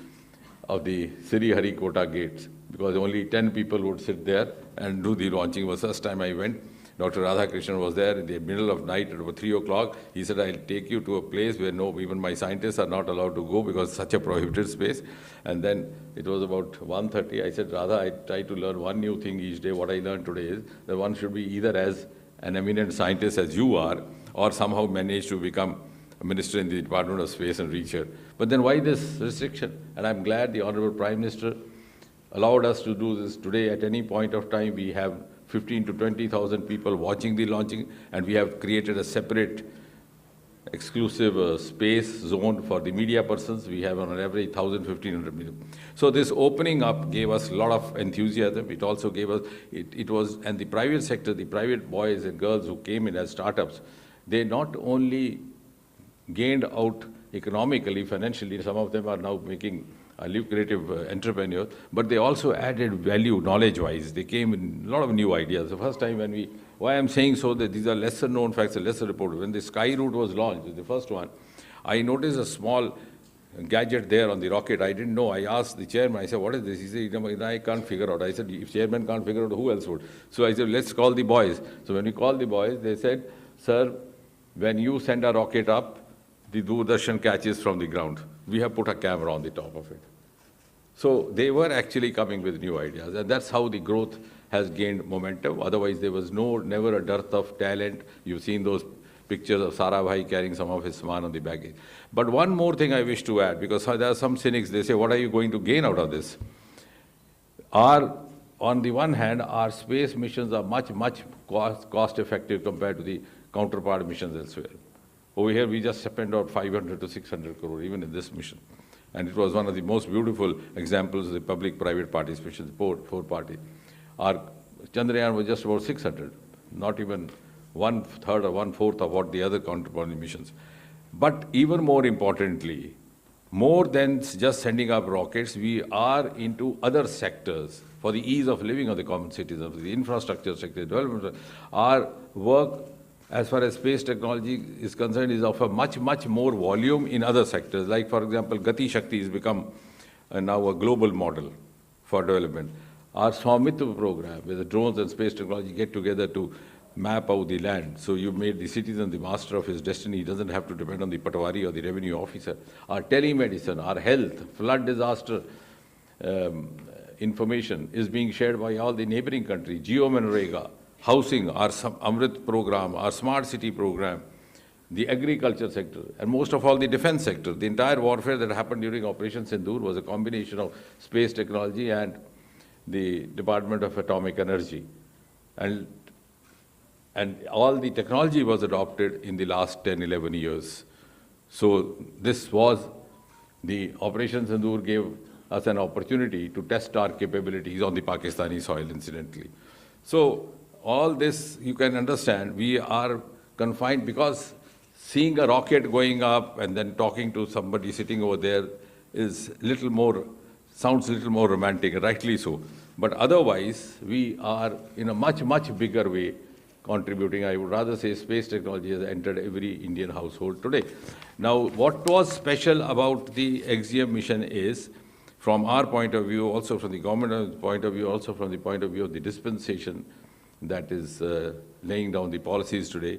Sriharikota gates, because only 10 people would sit there and do the launching. It was the first time I went. Dr. Radhakrishnan was there in the middle of night at about 3 o'clock. He said, I'll take you to a place where even my scientists are not allowed to go because it's such a prohibited space. And then it was about 1:30. I said, Radha, I try to learn one new thing each day. What I learned today is that one should be either as an eminent scientist as you are, or somehow manage to become a minister in the Department of Space and reach here. But then why this restriction? And I'm glad the Honorable Prime Minister allowed us to do this today. At any point of time, we have 15 to 20,000 people watching the launching, and we have created a separate exclusive space zone for the media persons. We have on average 1,000, 1,500 media. So this opening up gave us a lot of enthusiasm. It also gave us, and the private sector, the private boys and girls who came in as startups, they not only gained out economically, financially, some of them are now making lucrative entrepreneurs, but they also added value knowledge-wise. They came in a lot of new ideas. The first time why I'm saying so that these are lesser known facts, lesser reported. When the Sky Route was launched, the first one, I noticed a small gadget there on the rocket. I didn't know. I asked the chairman, I said, what is this? He said, I can't figure out. I said, if chairman can't figure out, who else would? So I said, let's call the boys. So when we called the boys, they said, sir, when you send a rocket up, the Doordarshan catches from the ground. We have put a camera on the top of it. So they were actually coming with new ideas, and that's how the growth has gained momentum. Otherwise, there was never a dearth of talent. You've seen those pictures of Sarabhai carrying some of his saman on the baggage. But one more thing I wish to add, because there are some cynics, they say, what are you going to gain out of this? On the one hand, our space missions are much cost effective compared to the counterpart missions elsewhere. Over here, we just spent out 500 to 600 crore, even in this mission. And it was one of the most beautiful examples of the public-private participation, four party. Our Chandrayaan was just about 600, not even 1/3 or 1/4 of what the other counterpart missions. But even more importantly, more than just sending up rockets, we are into other sectors for the ease of living of the common citizens, the infrastructure sector, development. Our work, as far as space technology is concerned, is of a much more volume in other sectors. Like, for example, Gati Shakti has become now a global model for development. Our Swamitra program, where the drones and space technology get together to map out the land. So you made the citizen the master of his destiny. He doesn't have to depend on the patwari or the revenue officer. Our telemedicine, our health, flood disaster information is being shared by all the neighboring countries. Geo-Manrega, housing, our Amrit program, our smart city program, the agriculture sector, and most of all the defense sector. The entire warfare that happened during Operation Sindoor was a combination of space technology and the Department of Atomic Energy. And all the technology was adopted in the last 10, 11 years. So this was, the Operation Sindoor gave us an opportunity to test our capabilities on the Pakistani soil, incidentally. So all this, you can understand, we are confined, because seeing a rocket going up and then talking to somebody sitting over there sounds a little more romantic, and rightly so. But otherwise, we are in a much bigger way contributing. I would rather say space technology has entered every Indian household today. Now, what was special about the XGM mission is, from our point of view, also from the government point of view, also from the point of view of the dispensation that is laying down the policies today,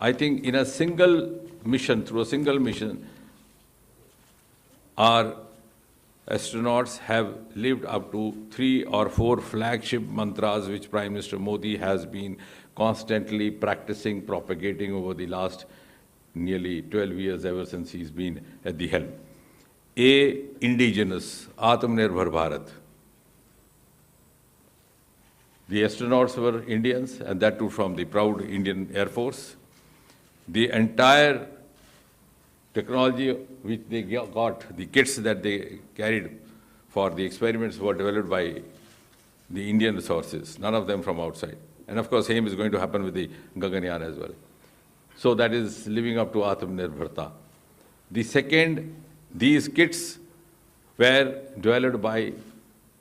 I think in a single mission, through a single mission, our astronauts have lived up to 3 or 4 flagship mantras which Prime Minister Modi has been constantly practicing, propagating over the last nearly 12 years, ever since he's been at the helm. A, indigenous, Atmanirbhar Bharat. The astronauts were Indians, and that too from the proud Indian Air Force. The entire technology which they got, the kits that they carried for the experiments were developed by the Indian resources, none of them from outside. And of course, same is going to happen with the Gaganyaan as well. So that is living up to Atmanirbharta. The second, these kits were developed by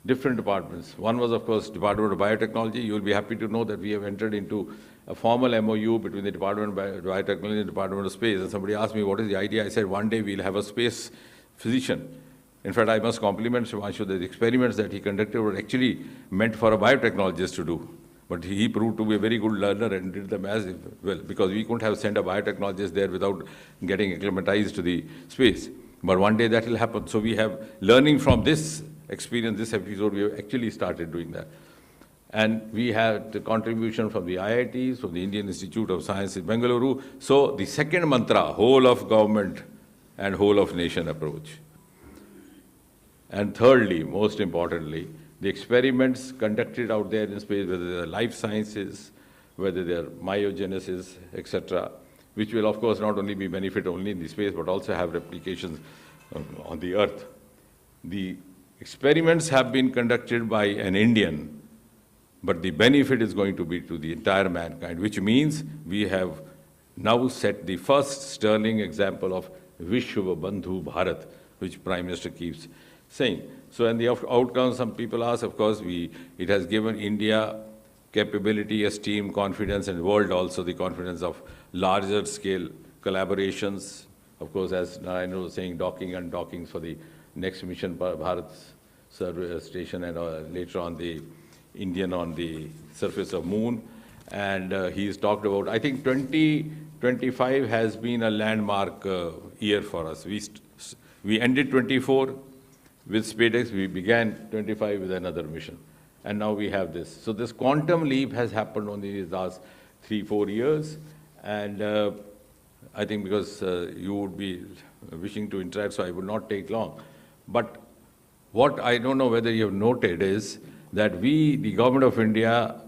different departments. One was, of course, Department of Biotechnology. You will be happy to know that we have entered into a formal MOU between the Department of Biotechnology and the Department of Space. And somebody asked me, what is the idea? I said, one day we'll have a space physician. In fact, I must compliment Shubhanshu that the experiments that he conducted were actually meant for a biotechnologist to do. But he proved to be a very good learner and did them as well, because we couldn't have sent a biotechnologist there without getting acclimatized to the space. But one day that will happen. So we have, learning from this experience, this episode, we have actually started doing that. And we had the contribution from the IITs, from the Indian Institute of Science in Bengaluru. So the second mantra, whole of government and whole of nation approach. And thirdly, most importantly, the experiments conducted out there in space, whether they're life sciences, whether they're myogenesis, etc., which will, of course, not only be benefit only in the space, but also have replications on the Earth. The experiments have been conducted by an Indian, but the benefit is going to be to the entire mankind, which means we have now set the first sterling example of Vishwa Bandhu Bharat, which Prime Minister keeps saying. So, and the outcomes, some people ask, of course, it has given India capability, esteem, confidence, and world also the confidence of larger scale collaborations. Of course, as Narayanan was saying, docking and dockings for the next mission, Bharat survey station, and later on the Indian on the surface of moon. And he's talked about, I think 2025 has been a landmark year for us. We ended 24 with SpaceX, we began 25 with another mission. And now we have this. So this quantum leap has happened only in the last 3-4 years. And I think because you would be wishing to interact, so I will not take long. But what I don't know whether you have noted is that the government of India,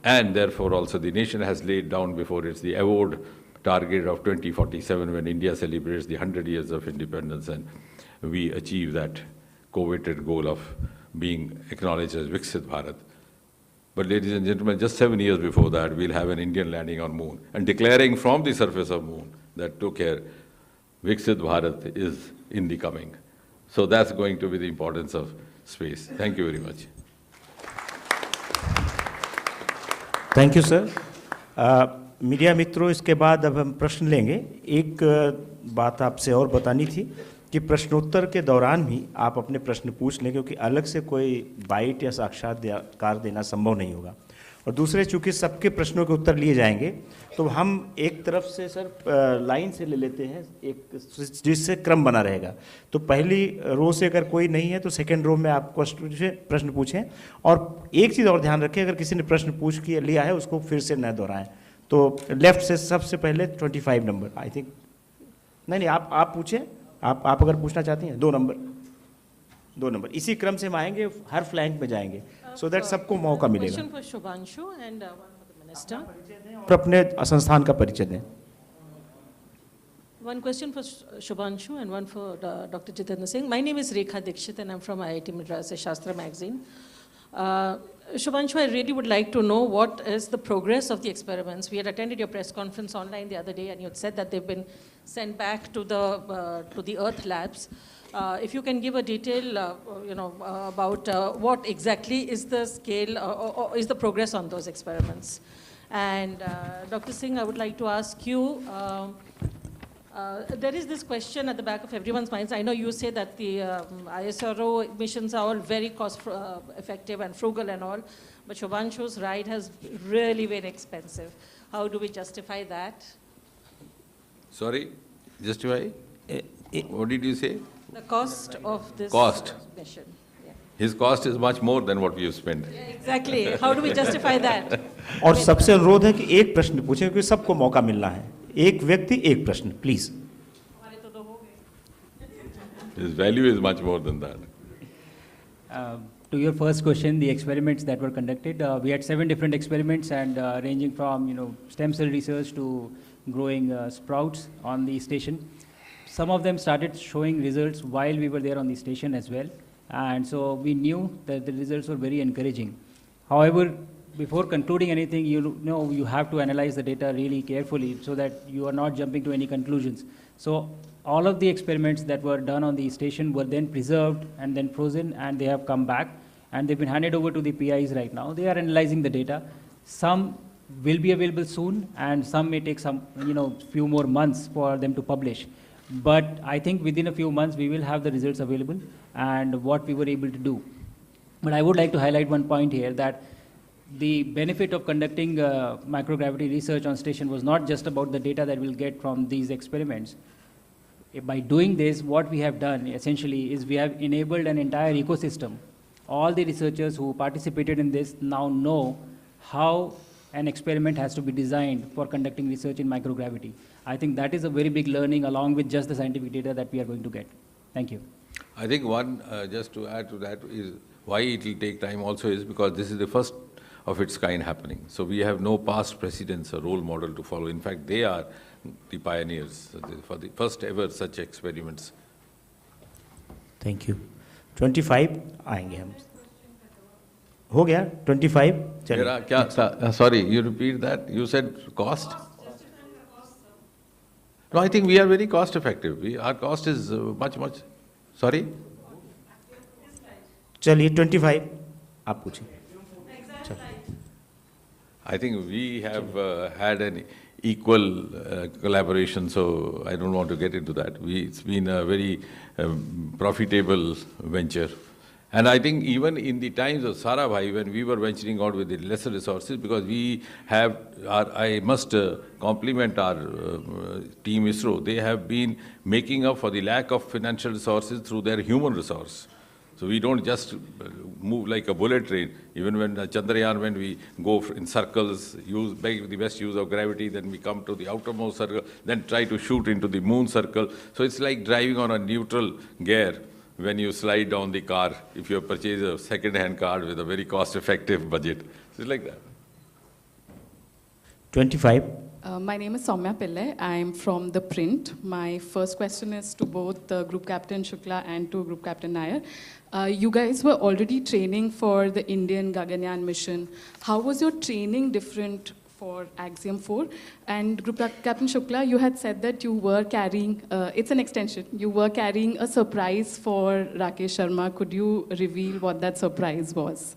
and therefore also the nation, has laid down before it's the award target of 2047 when India celebrates the 100 years of independence, and we achieve that coveted goal of being acknowledged as Viksit Bharat. But ladies and gentlemen, just 7 years before that, we'll have an Indian landing on moon and declaring from the surface of moon that took care, Viksit Bharat is in the coming. So that's going to be the importance of space. Thank you very much. Thank you sir. Media मित्रों, इसके बाद अब हम प्रश्न लेंगे। एक बात आपसे और बतानी थी कि प्रश्नोत्तर के दौरान भी आप अपने प्रश्न पूछ लें, क्योंकि अलग से कोई बाइट या साक्षात्कार देना संभव नहीं होगा। और दूसरे, चूंकि सबके प्रश्नों के उत्तर लिए जाएंगे, तो हम एक तरफ से सर लाइन से ले लेते हैं, एक जिससे क्रम बना रहेगा। तो पहली रो से अगर कोई नहीं है तो सेकंड रो में आप प्रश्न पूछें। और एक चीज़ और ध्यान रखें, अगर किसी ने प्रश्न पूछ के लिया है उसको फिर से न दोहराएं। तो लेफ्ट से सबसे पहले 25 नंबर, आई थिंक। नहीं, आप पूछें। आप अगर पूछना चाहती हैं, 2 नंबर इसी क्रम से हम आएंगे, हर फ्लैंक में जाएंगे, सो दैट सबको मौका मिलेगा। Question for Shubhanshu and one for the minister. और अपने संस्थान का परिचय दें। One question for Shubhanshu and one for Dr. Jitendra Singh. My name is Rekha Dikshit and I'm from IIT Madras Shastra magazine. Shubhanshu, I really would like to know what is the progress of the experiments. We had attended your press conference online the other day, and you had said that they've been sent back to the Earth labs. If you can give a detail, about what exactly is the scale or is the progress on those experiments. And Dr. Singh, I would like to ask you, there is this question at the back of everyone's minds. I know you say that the ISRO missions are all very cost-effective and frugal and all, but Shubhanshu's ride has really been expensive. How do we justify that? Sorry, justify? What did you say? The cost of this mission. Yeah. His cost is much more than what we have spent. Yeah, exactly. How do we justify that? और सबसे अनुरोध है कि एक प्रश्न पूछें, क्योंकि सबको मौका मिलना है। एक व्यक्ति एक प्रश्न, please. His value is much more than that. To your first question, the experiments that were conducted, we had 7 different experiments, and ranging from stem cell research to growing sprouts on the station. Some of them started showing results while we were there on the station as well, and so we knew that the results were very encouraging. However, before concluding anything, you have to analyze the data really carefully so that you are not jumping to any conclusions. So all of the experiments that were done on the station were then preserved and then frozen, and they have come back and they've been handed over to the PIs right now. They are analyzing the data. Some will be available soon, and some may take some few more months for them to publish. But I think within a few months we will have the results available and what we were able to do. But I would like to highlight one point here, that the benefit of conducting microgravity research on station was not just about the data that we'll get from these experiments. By doing this, what we have done essentially is we have enabled an entire ecosystem. All the researchers who participated in this now know how an experiment has to be designed for conducting research in microgravity. I think that is a very big learning along with just the scientific data that we are going to get. Thank you. I think one, just to add to that, is why it will take time also is because this is the first of its kind happening. So we have no past precedents or role model to follow. In fact, they are the pioneers for the first ever such experiments. Thank you. 25 आएंगे हम। हो गया 25? मेरा क्या था? Sorry, you repeat that? You said cost? No, I think we are very cost effective. Our cost is much. Sorry? चलिए 25 आप पूछिए. I think we have had an equal collaboration, so I don't want to get into that. It's been a very profitable venture. And I think even in the times of Sarabhai, when we were venturing out with the lesser resources, because we have, I must compliment our team ISRO, they have been making up for the lack of financial resources through their human resource. So we don't just move like a bullet train. Even when Chandrayaan, when we go in circles, make the best use of gravity, then we come to the outermost circle, then try to shoot into the moon circle. So it's like driving on a neutral gear when you slide down the car, if you purchase a second-hand car with a very cost-effective budget. So it's like that. 25. My name is Soumya Pillai. I'm from The Print. My first question is to both Group Captain Shukla and to Group Captain Nair. You guys were already training for the Indian Gaganyaan mission. How was your training different for Axiom 4? And Group Captain Shukla, you had said that you were carrying, it's an extension, you were carrying a surprise for Rakesh Sharma. Could you reveal what that surprise was?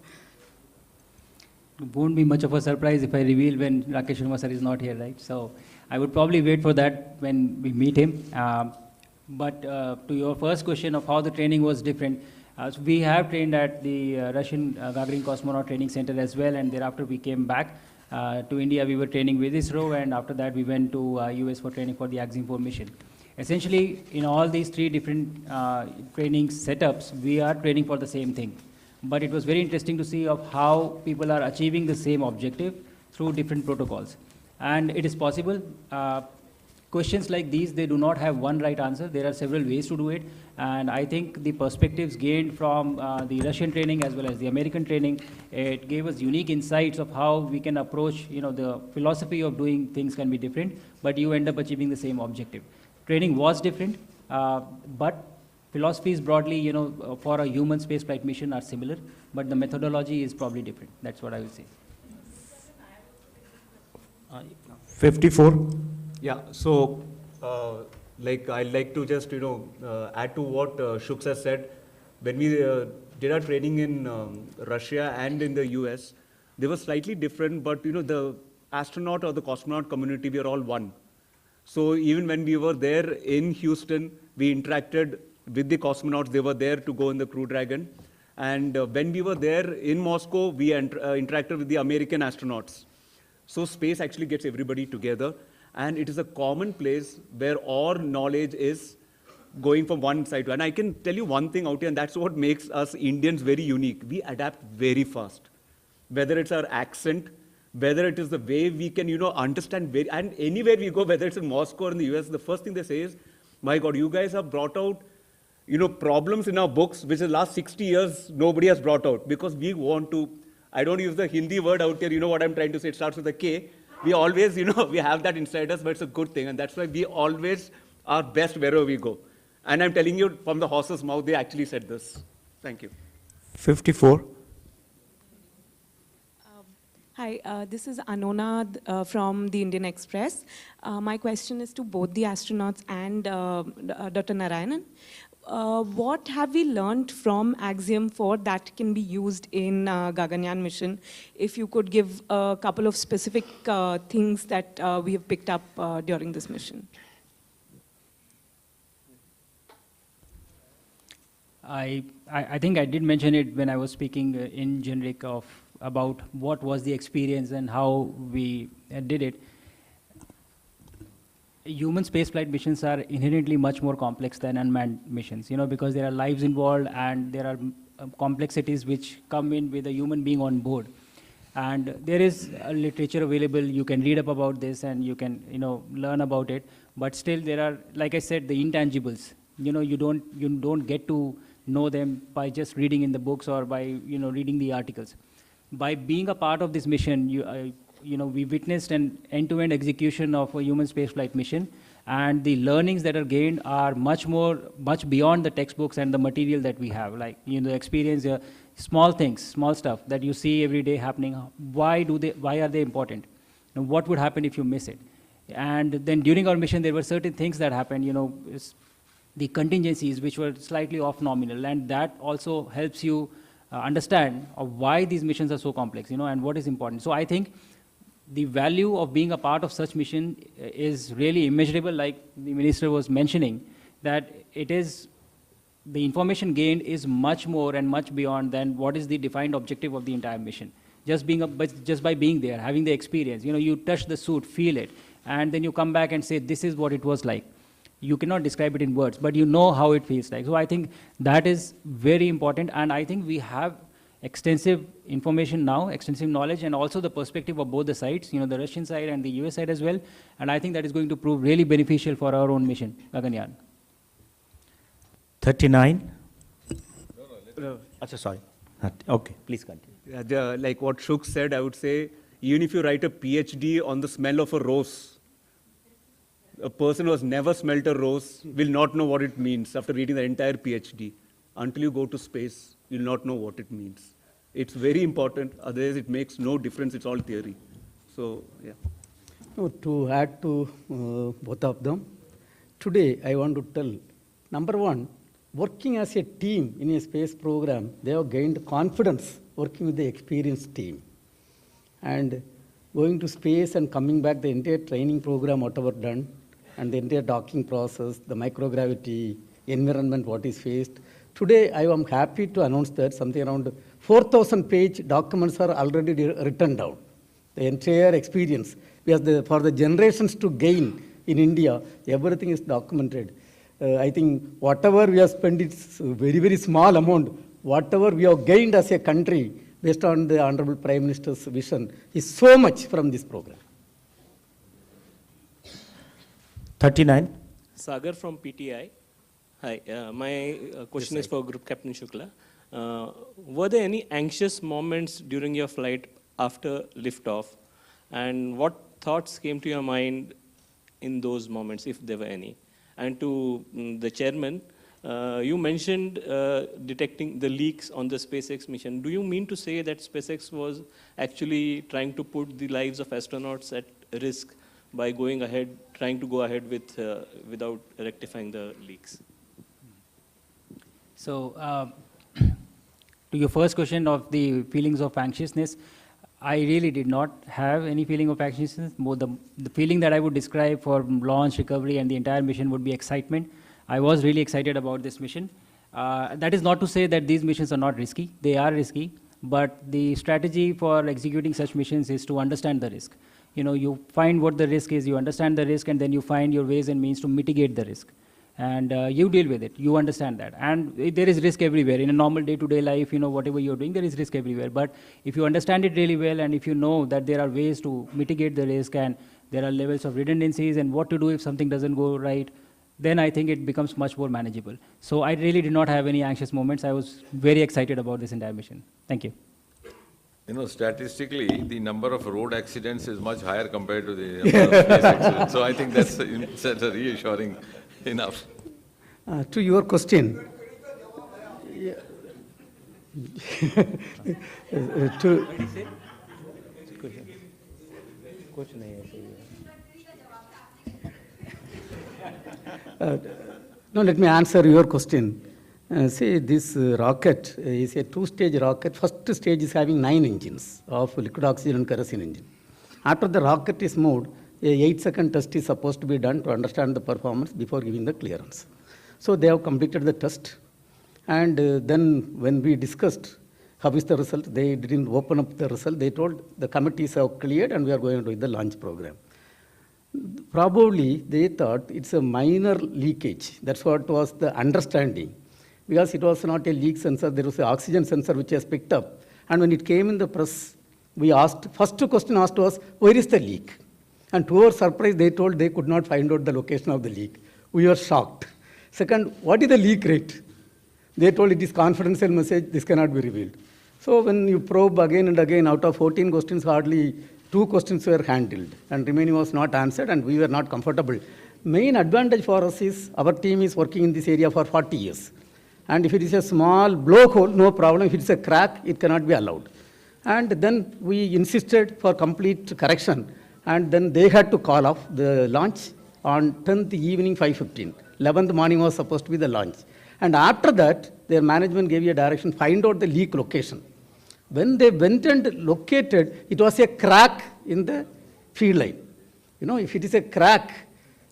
It won't be much of a surprise if I reveal when Rakesh Sharma sir is not here, right? So I would probably wait for that when we meet him. But to your first question of how the training was different, so we have trained at the Russian Gagarin Cosmonaut Training Center as well, and thereafter we came back to India. We were training with ISRO, and after that we went to US for training for the Axiom 4 mission. Essentially, in all these three different training setups, we are training for the same thing. But it was very interesting to see of how people are achieving the same objective through different protocols. And it is possible. Questions like these, they do not have one right answer. There are several ways to do it. And I think the perspectives gained from the Russian training as well as the American training, it gave us unique insights of how we can approach, the philosophy of doing things can be different, but you end up achieving the same objective. Training was different, but philosophies broadly, for a human spaceflight mission are similar, but the methodology is probably different. That's what I would say. 54. Yeah, so I'd like to just, add to what Shuk has said. When we did our training in Russia and in the US, they were slightly different, but, the astronaut or the cosmonaut community, we are all one. So even when we were there in Houston, we interacted with the cosmonauts. They were there to go in the Crew Dragon. And when we were there in Moscow, we interacted with the American astronauts. So space actually gets everybody together. And it is a common place where all knowledge is going from one side to another. And I can tell you one thing out here, and that's what makes us Indians very unique. We adapt very fast. Whether it's our accent, whether it is the way we can, understand, and anywhere we go, whether it's in Moscow or in the US, the first thing they say is, my God, you guys have brought out, problems in our books, which the last 60 years, nobody has brought out. Because we want to, I don't use the Hindi word out here, you know what I'm trying to say, it starts with a K. We always, we have that inside us, but it's a good thing. And that's why we always are best wherever we go. And I'm telling you, from the horse's mouth, they actually said this. Thank you. 54. Hi, this is Anona from the Indian Express. My question is to both the astronauts and Dr. Narayanan. What have we learned from Axiom 4 that can be used in Gaganyaan mission? If you could give a couple of specific things that we have picked up during this mission. I think I did mention it when I was speaking in generic about what was the experience and how we did it. Human spaceflight missions are inherently much more complex than unmanned missions, because there are lives involved and there are complexities which come in with a human being on board. And there is literature available, you can read up about this and you can, learn about it. But still there are, like I said, the intangibles. You don't get to know them by just reading in the books or by, reading the articles. By being a part of this mission, we witnessed an end-to-end execution of a human spaceflight mission, and the learnings that are gained are much beyond the textbooks and the material that we have. Like, experience, small things, small stuff that you see every day happening. Why are they important? What would happen if you miss it? And then during our mission, there were certain things that happened, the contingencies which were slightly off nominal, and that also helps you understand of why these missions are so complex, and what is important. So I think the value of being a part of such mission is really immeasurable, like the minister was mentioning, that it is, the information gained is much more and much beyond than what is the defined objective of the entire mission. Just by being there, having the experience, you touch the suit, feel it, and then you come back and say, this is what it was like. You cannot describe it in words, but you know how it feels like. So I think that is very important, and I think we have extensive information now, extensive knowledge, and also the perspective of both the sides, the Russian side and the US side as well, and I think that is going to prove really beneficial for our own mission, Gaganyaan. 39. Sorry. Okay, please continue. Like what Shuk said, I would say, even if you write a PhD on the smell of a rose, a person who has never smelt a rose will not know what it means after reading the entire PhD. Until you go to space, you'll not know what it means. It's very important, otherwise it makes no difference, it's all theory. So, yeah. No, to add to both of them, today I want to tell, number one, working as a team in a space program, they have gained confidence working with the experienced team. And going to space and coming back, the entire training program, whatever done, and the entire docking process, the microgravity, environment, what is faced. Today, I am happy to announce that something around 4,000-page documents are already written down. The entire experience, because for the generations to gain in India, everything is documented. I think whatever we have spent, it's a very, very small amount. Whatever we have gained as a country, based on the Honorable Prime Minister's vision, is so much from this program. 39. Sagar from PTI. Hi, my question is for Group Captain Shukla. Were there any anxious moments during your flight after liftoff? And what thoughts came to your mind in those moments, if there were any? And to the chairman, you mentioned detecting the leaks on the SpaceX mission. Do you mean to say that SpaceX was actually trying to put the lives of astronauts at risk by going ahead, trying to go ahead with without rectifying the leaks? So, to your first question of the feelings of anxiousness, I really did not have any feeling of anxiousness. More the feeling that I would describe for launch, recovery, and the entire mission would be excitement. I was really excited about this mission. That is not to say that these missions are not risky. They are risky, but the strategy for executing such missions is to understand the risk. You find what the risk is, you understand the risk, and then you find your ways and means to mitigate the risk. And you deal with it, you understand that. And there is risk everywhere. In a normal day-to-day life, whatever you're doing, there is risk everywhere. But if you understand it really well, and if you know that there are ways to mitigate the risk, and there are levels of redundancies, and what to do if something doesn't go right, then I think it becomes much more manageable. So I really did not have any anxious moments. I was very excited about this entire mission. Thank you. Statistically, the number of road accidents is much higher compared to the number of space accidents. So I think that's reassuring enough. To your question, no, let me answer your question. See, this rocket is a two-stage rocket. First stage is having 9 engines of liquid oxygen and kerosene engine. After the rocket is moved, a 8-second test is supposed to be done to understand the performance before giving the clearance. So they have completed the test. And then when we discussed how is the result, they didn't open up the result. They told the committees have cleared and we are going to do the launch program. Probably they thought it's a minor leakage. That's what was the understanding. Because it was not a leak sensor, there was an oxygen sensor which has picked up. And when it came in the press, we asked, first question asked was, where is the leak? And to our surprise, they told they could not find out the location of the leak. We were shocked. Second, what is the leak rate? They told it is confidential message, this cannot be revealed. So when you probe again and again, out of 14 questions, hardly 2 questions were handled. And remaining was not answered and we were not comfortable. Main advantage for us is our team is working in this area for 40 years. And if it is a small blowhole, no problem. If it's a crack, it cannot be allowed. And then we insisted for complete correction. And then they had to call off the launch on 10th evening, 5:15. 11th morning was supposed to be the launch. And after that, their management gave you a direction, find out the leak location. When they went and located, it was a crack in the feed line. You know, if it is a crack,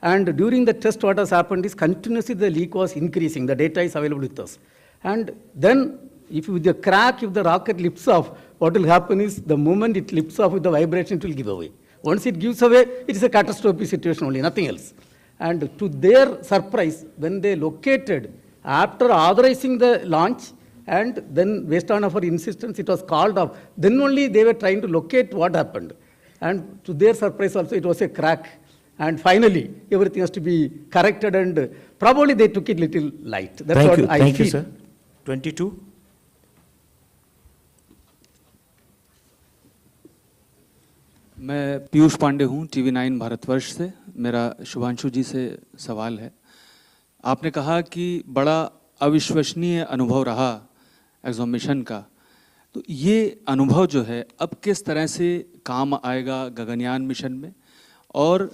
and during the test what has happened is continuously the leak was increasing. The data is available with us. And then if with the crack, if the rocket lifts off, what will happen is the moment it lifts off with the vibration, it will give away. Once it gives away, it is a catastrophic situation only, nothing else. And to their surprise, when they located, after authorizing the launch, and then based on our insistence, it was called off, then only they were trying to locate what happened. And to their surprise also, it was a crack. And finally, everything has to be corrected, and probably they took it little light. That's Thank what you. I Thank feel. you, sir. 22. मैं पीयूष पांडे हूँ, TV9 Bharatvarsh से। मेरा शुभांशु जी से सवाल है। आपने कहा कि बड़ा अविश्वसनीय अनुभव रहा एक्सो मिशन का, तो ये अनुभव जो है अब किस तरह से काम आएगा गगनयान मिशन में, और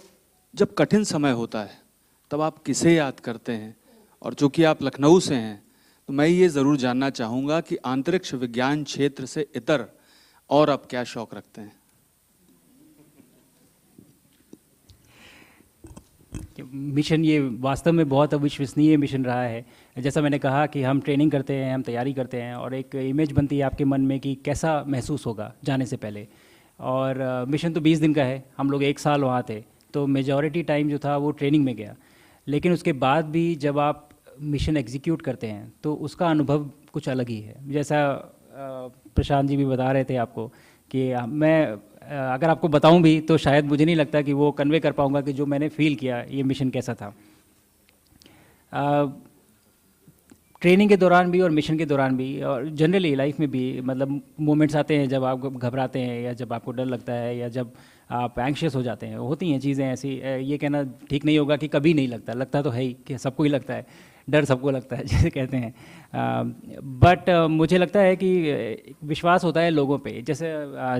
जब कठिन समय होता है तब आप किसे याद करते हैं? और चूँकि आप लखनऊ से हैं, तो मैं ये ज़रूर जानना चाहूँगा कि अंतरिक्ष विज्ञान क्षेत्र से इतर और आप क्या शौक रखते हैं? मिशन ये वास्तव में बहुत अविश्वसनीय मिशन रहा है। जैसा मैंने कहा कि हम ट्रेनिंग करते हैं, हम तैयारी करते हैं, और एक इमेज बनती है आपके मन में कि कैसा महसूस होगा जाने से पहले। और मिशन तो 20 दिन का है, हम लोग 1 साल वहाँ थे, तो मेजॉरिटी टाइम जो था वो ट्रेनिंग में गया। लेकिन उसके बाद भी जब आप मिशन एग्जीक्यूट करते हैं तो उसका अनुभव कुछ अलग ही है। जैसा प्रशांत जी भी बता रहे थे आपको कि मैं अगर आपको बताऊं भी तो शायद मुझे नहीं लगता कि वो कन्वे कर पाऊंगा कि जो मैंने फील किया ये मिशन कैसा था। ट्रेनिंग के दौरान भी और मिशन के दौरान भी और जनरली लाइफ में भी मतलब मोमेंट्स आते हैं जब आप घबराते हैं या जब आपको डर लगता है या जब आप एंग्शियस हो जाते हैं। होती हैं चीज़ें ऐसी, ये कहना ठीक नहीं होगा कि कभी नहीं लगता, लगता तो है ही कि सबको ही लगता है, डर सबको लगता है जैसे कहते हैं। बट मुझे लगता है कि विश्वास होता है लोगों पे। जैसे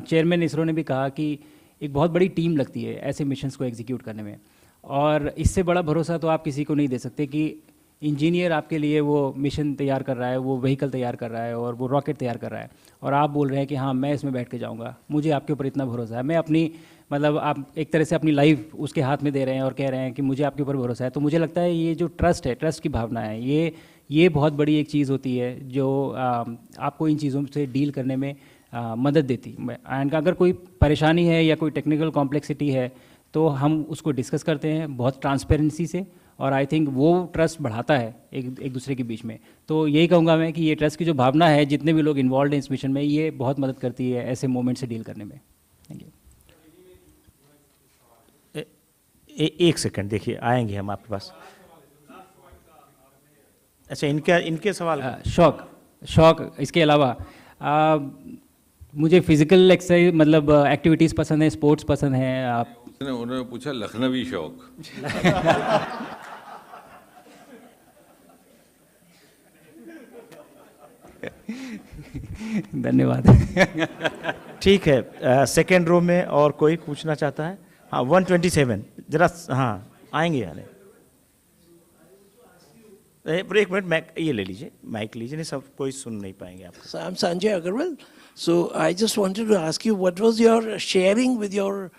चेयरमैन इसरो ने भी कहा कि एक बहुत बड़ी टीम लगती है ऐसे मिशंस को एग्जीक्यूट करने में, और इससे बड़ा भरोसा तो आप किसी को नहीं दे सकते कि इंजीनियर आपके लिए वो मिशन तैयार कर रहा है, वो व्हीकल तैयार कर रहा है और वो रॉकेट तैयार कर रहा है, और आप बोल रहे हैं कि हाँ मैं इसमें बैठ के जाऊँगा, मुझे आपके ऊपर इतना भरोसा है। मैं अपनी मतलब आप एक तरह से अपनी लाइफ उसके हाथ में दे रहे हैं और कह रहे हैं कि मुझे आपके ऊपर भरोसा है। तो मुझे लगता है ये जो ट्रस्ट है, ट्रस्ट की भावना है, ये बहुत बड़ी एक चीज़ होती है जो आपको इन चीज़ों से डील करने में मदद देती है। एंड अगर कोई परेशानी है या कोई टेक्निकल कॉम्प्लेक्सिटी है तो हम उसको डिस्कस करते हैं बहुत ट्रांसपेरेंसी से, और आई थिंक वो ट्रस्ट बढ़ाता है एक दूसरे के बीच में। तो यही कहूँगा मैं कि ये ट्रस्ट की जो भावना है, जितने भी लोग इन्वॉल्व हैं इस मिशन में, ये बहुत मदद करती है ऐसे मोमेंट से डील करने में। Thank you. एक सेकंड, देखिए आएंगे हम आपके पास। अच्छा, इनके सवाल शौक इसके अलावा मुझे फिजिकल एक्सरसाइज मतलब एक्टिविटीज़ पसंद है, स्पोर्ट्स पसंद है। आप उन्होंने पूछा लखनवी शौक। धन्यवाद। ठीक है, सेकेंड रो में और कोई पूछना चाहता है? हाँ 127 जरा, हाँ आएंगे यार। एक मिनट, ये ले लीजिए, माइक लीजिए, नहीं सब कोई सुन नहीं पाएंगे आप। So I'm Sanjay Agarwal. So I just wanted to ask you, what was your sharing with your,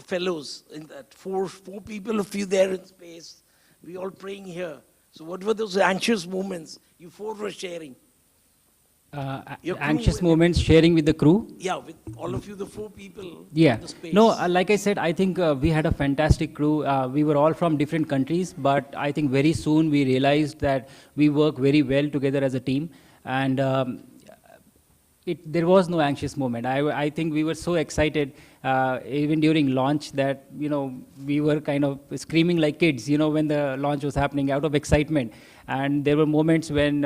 fellows in that four people of you there in space? We all praying here. So what were those anxious moments you four were sharing? Anxious moments sharing with the crew? Yeah, with all of you, the 4 people Yeah. in the space. No, like I said, I think we had a fantastic crew. We were all from different countries, but I think very soon we realized that we work very well together as a team. And there was no anxious moment. I think we were so excited, even during launch, that, we were kind of screaming like kids, when the launch was happening out of excitement. And there were moments when,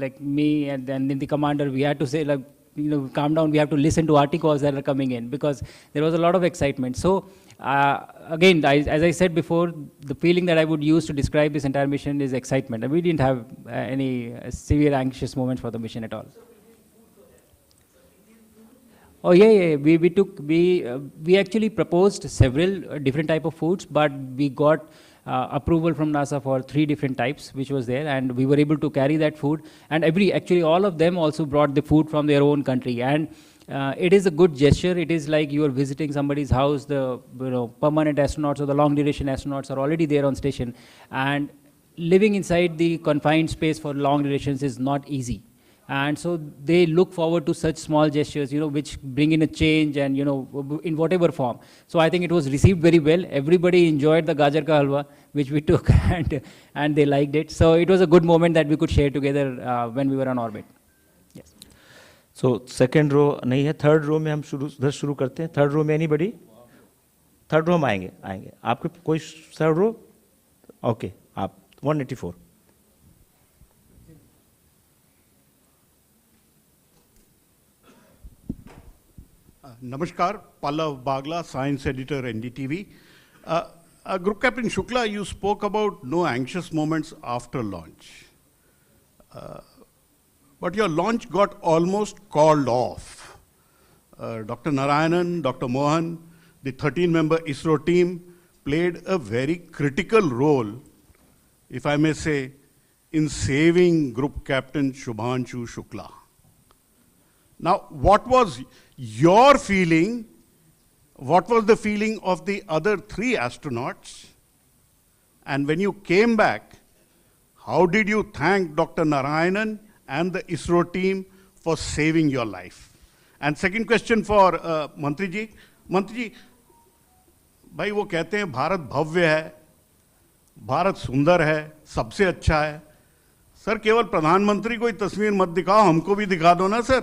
like me and then the commander, we had to say, like, calm down, we have to listen to articles that are coming in, because there was a lot of excitement. So, again, as I said before, the feeling that I would use to describe this entire mission is excitement. And we didn't have any severe anxious moments for the mission at all. Oh yeah. We actually proposed several different type of foods, but we got approval from NASA for 3 different types, which was there, and we were able to carry that food. And actually all of them also brought the food from their own country. And it is a good gesture. It is like you are visiting somebody's house. The permanent astronauts or the long duration astronauts are already there on station, and living inside the confined space for long durations is not easy. And so they look forward to such small gestures, which bring in a change and, in whatever form. So I think it was received very well. Everybody enjoyed the gajar ka halwa, which we took, and they liked it. So it was a good moment that we could share together when we were on orbit. Yes. So second row नहीं है, third row में हम उधर शुरू करते हैं. Third row में anybody? Third row हम आएंगे. आपके कोई third row? Okay, आप 184. Namaskar, Pallav Bagla, Science Editor, NDTV. Group Captain Shukla, you spoke about no anxious moments after launch. But your launch got almost called off. Dr. Narayanan, Dr. Mohan, the 13-member ISRO team played a very critical role, if I may say, in saving Group Captain Shubhanshu Shukla. Now, what was your feeling? What was the feeling of the other 3 astronauts? And when you came back, how did you thank Dr. Narayanan and the ISRO team for saving your life? And second question for Mantri ji. Mantri ji, भाई वो कहते हैं भारत भव्य है, भारत सुंदर है, सबसे अच्छा है. सर केवल प्रधानमंत्री को ही तस्वीर मत दिखाओ, हमको भी दिखा दो ना सर.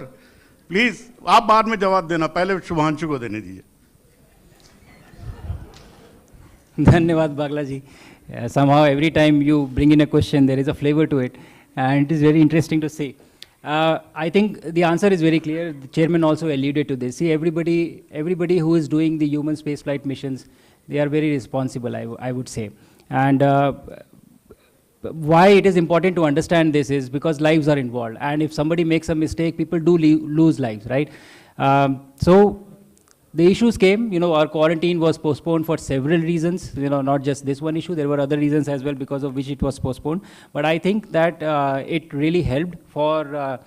प्लीज आप बाद में जवाब देना, पहले शुभांशु को देने दीजिए. धन्यवाद बागला जी. Somehow every time you bring in a question, there is a flavor to it, and it is very interesting to see. I think the answer is very clear. The chairman also alluded to this. See, everybody who is doing the human spaceflight missions, they are very responsible, I would say. And why it is important to understand this is because lives are involved. And if somebody makes a mistake, people do lose lives, right? So the issues came, our quarantine was postponed for several reasons, not just this one issue. There were other reasons as well because of which it was postponed. But I think that it really helped for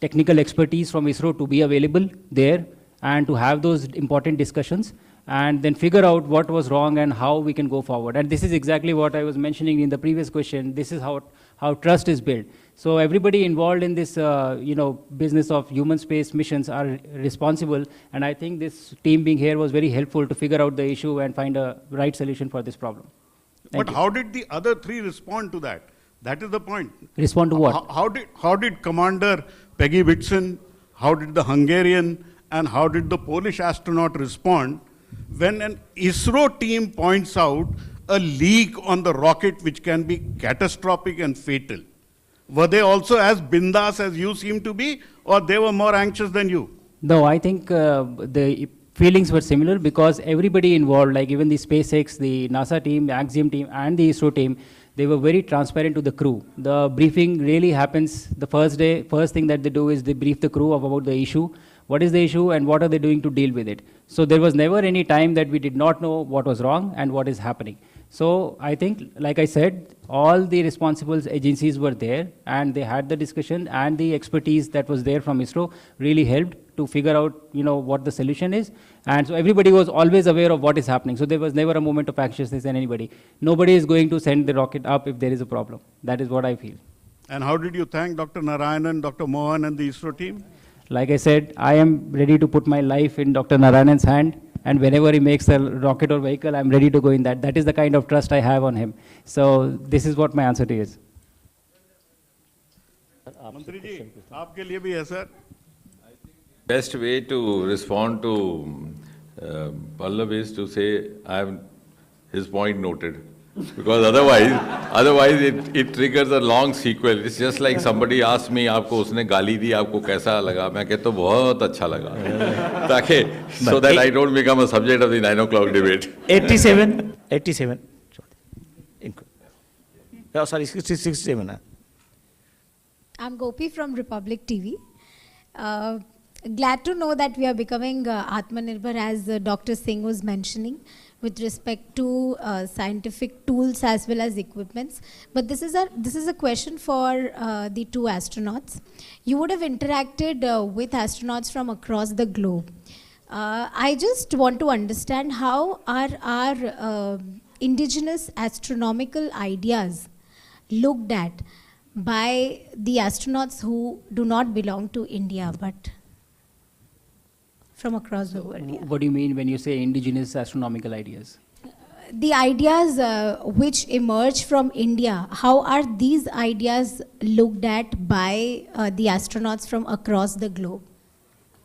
technical expertise from ISRO to be available there and to have those important discussions and then figure out what was wrong and how we can go forward. And this is exactly what I was mentioning in the previous question. This is how trust is built. So everybody involved in this, business of human space missions are responsible. And I think this team being here was very helpful to figure out the issue and find a right solution for this problem. But how did the other 3 respond to that? That is the point. Respond to what? How did Commander Peggy Whitson, how did the Hungarian, and how did the Polish astronaut respond when an ISRO team points out a leak on the rocket which can be catastrophic and fatal? Were they also as bindas as you seem to be, or they were more anxious than you? No, I think the feelings were similar because everybody involved, like even the SpaceX, the NASA team, the Axiom team, and the ISRO team, they were very transparent to the crew. The briefing really happens the first day. First thing that they do is they brief the crew about the issue. What is the issue and what are they doing to deal with it? So there was never any time that we did not know what was wrong and what is happening. So I think, like I said, all the responsible agencies were there and they had the discussion, and the expertise that was there from ISRO really helped to figure out, what the solution is. And so everybody was always aware of what is happening. So there was never a moment of anxiousness in anybody. Nobody is going to send the rocket up if there is a problem. That is what I feel. And how did you thank Dr. Narayanan, Dr. Mohan, and the ISRO team? Like I said, I am ready to put my life in Dr. Narayanan's hand. And whenever he makes a rocket or vehicle, I'm ready to go in that. That is the kind of trust I have on him. So this is what my answer to is. मंत्री जी, आपके लिए भी है sir. Best way to respond to Pallav is to say, I have his point noted. Because otherwise it triggers a long sequel. It's just like somebody asked me, आपको उसने गाली दी, आपको कैसा लगा? मैं कहता हूँ बहुत अच्छा लगा. ताकि so that I don't become a subject of the 9 o'clock debate. 87. Oh, sorry, 67. I'm Gopi from Republic TV. Glad to know that we are becoming Atmanirbhar, as Dr. Singh was mentioning. with respect to scientific tools as well as equipments. But this is a question for the two astronauts. You would have interacted with astronauts from across the globe. I just want to understand how are our indigenous astronomical ideas looked at by the astronauts who do not belong to India but from across the world. Yeah. What do you mean when you say indigenous astronomical ideas? The ideas which emerge from India, how are these ideas looked at by the astronauts from across the globe?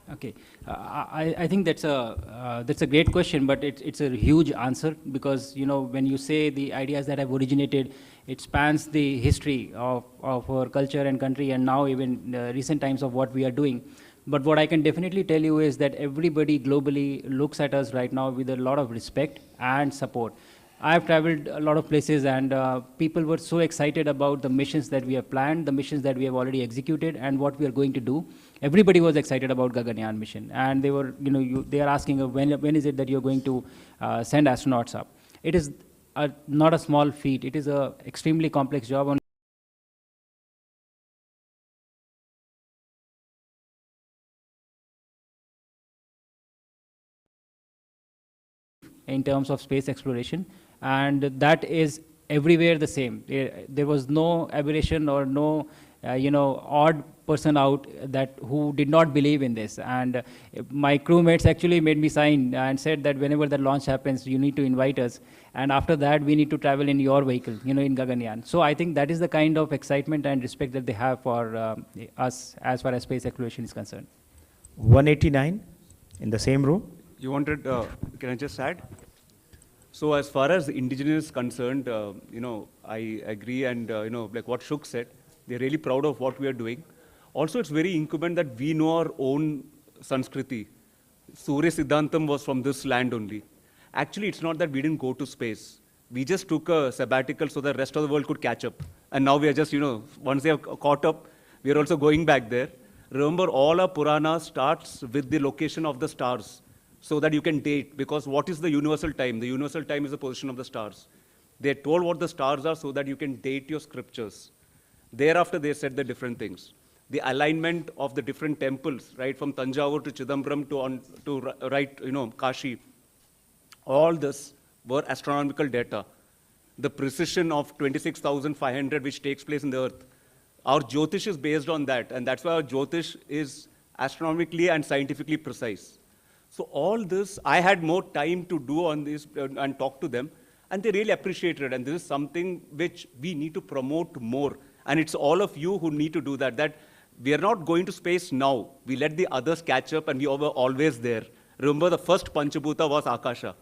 Okay, I think that's a great question, but it's a huge answer, because when you say the ideas that have originated, it spans the history of our culture and country, and now even recent times of what we are doing. But what I can definitely tell you is that everybody globally looks at us right now with a lot of respect and support. I've traveled a lot of places, and people were so excited about the missions that we have planned, the missions that we have already executed, and what we are going to do. Everybody was excited about Gaganyaan mission, and they were, they are asking when is it that you're going to send astronauts up. It is not a small feat. It is a extremely complex job. In terms of space exploration, and that is everywhere the same. There was no aberration or no odd person out who did not believe in this. And my crewmates actually made me sign and said that whenever the launch happens, you need to invite us, and after that we need to travel in your vehicle, in Gaganyaan. So I think that is the kind of excitement and respect that they have for us as far as space exploration is concerned. 189 in the same row. You wanted, can I just add? So as far as the indigenous is concerned, I agree, and like what Shuk said, they're really proud of what we are doing. Also, it's very incumbent that we know our own Sanskriti. Surya Siddhantam was from this land only. Actually, it's not that we didn't go to space. We just took a sabbatical so the rest of the world could catch up. And now we are just, once they have caught up, we are also going back there. Remember, all our Purana starts with the location of the stars, so that you can date, because what is the universal time? The universal time is the position of the stars. They told what the stars are so that you can date your scriptures. Thereafter, they said the different things. The alignment of the different temples, right, from Tanjavur to Chidambaram to Kashi, all this were astronomical data. The precision of 26,500 which takes place in the earth. Our Jyotish is based on that, and that's why our Jyotish is astronomically and scientifically precise. So all this, I had more time to do on this and talk to them, and they really appreciated it. And this is something which we need to promote more. And it's all of you who need to do that, that we are not going to space now. We let the others catch up, and we were always there. Remember, the first Panchabhuta was Akasha.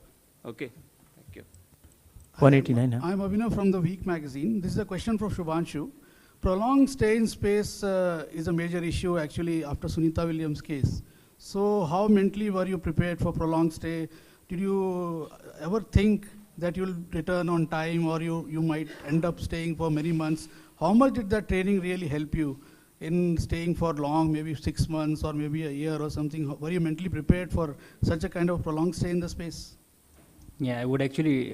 Okay, thank you. 189. Huh? I'm Abhinav from the Week magazine. This is a question for Shubhanshu. Prolonged stay in space is a major issue, actually, after Sunita Williams' case. So how mentally were you prepared for prolonged stay? Did you ever think that you'll return on time, or you might end up staying for many months? How much did that training really help you in staying for long, maybe 6 months or maybe a year or something? Were you mentally prepared for such a kind of prolonged stay in the space? Yeah, I would actually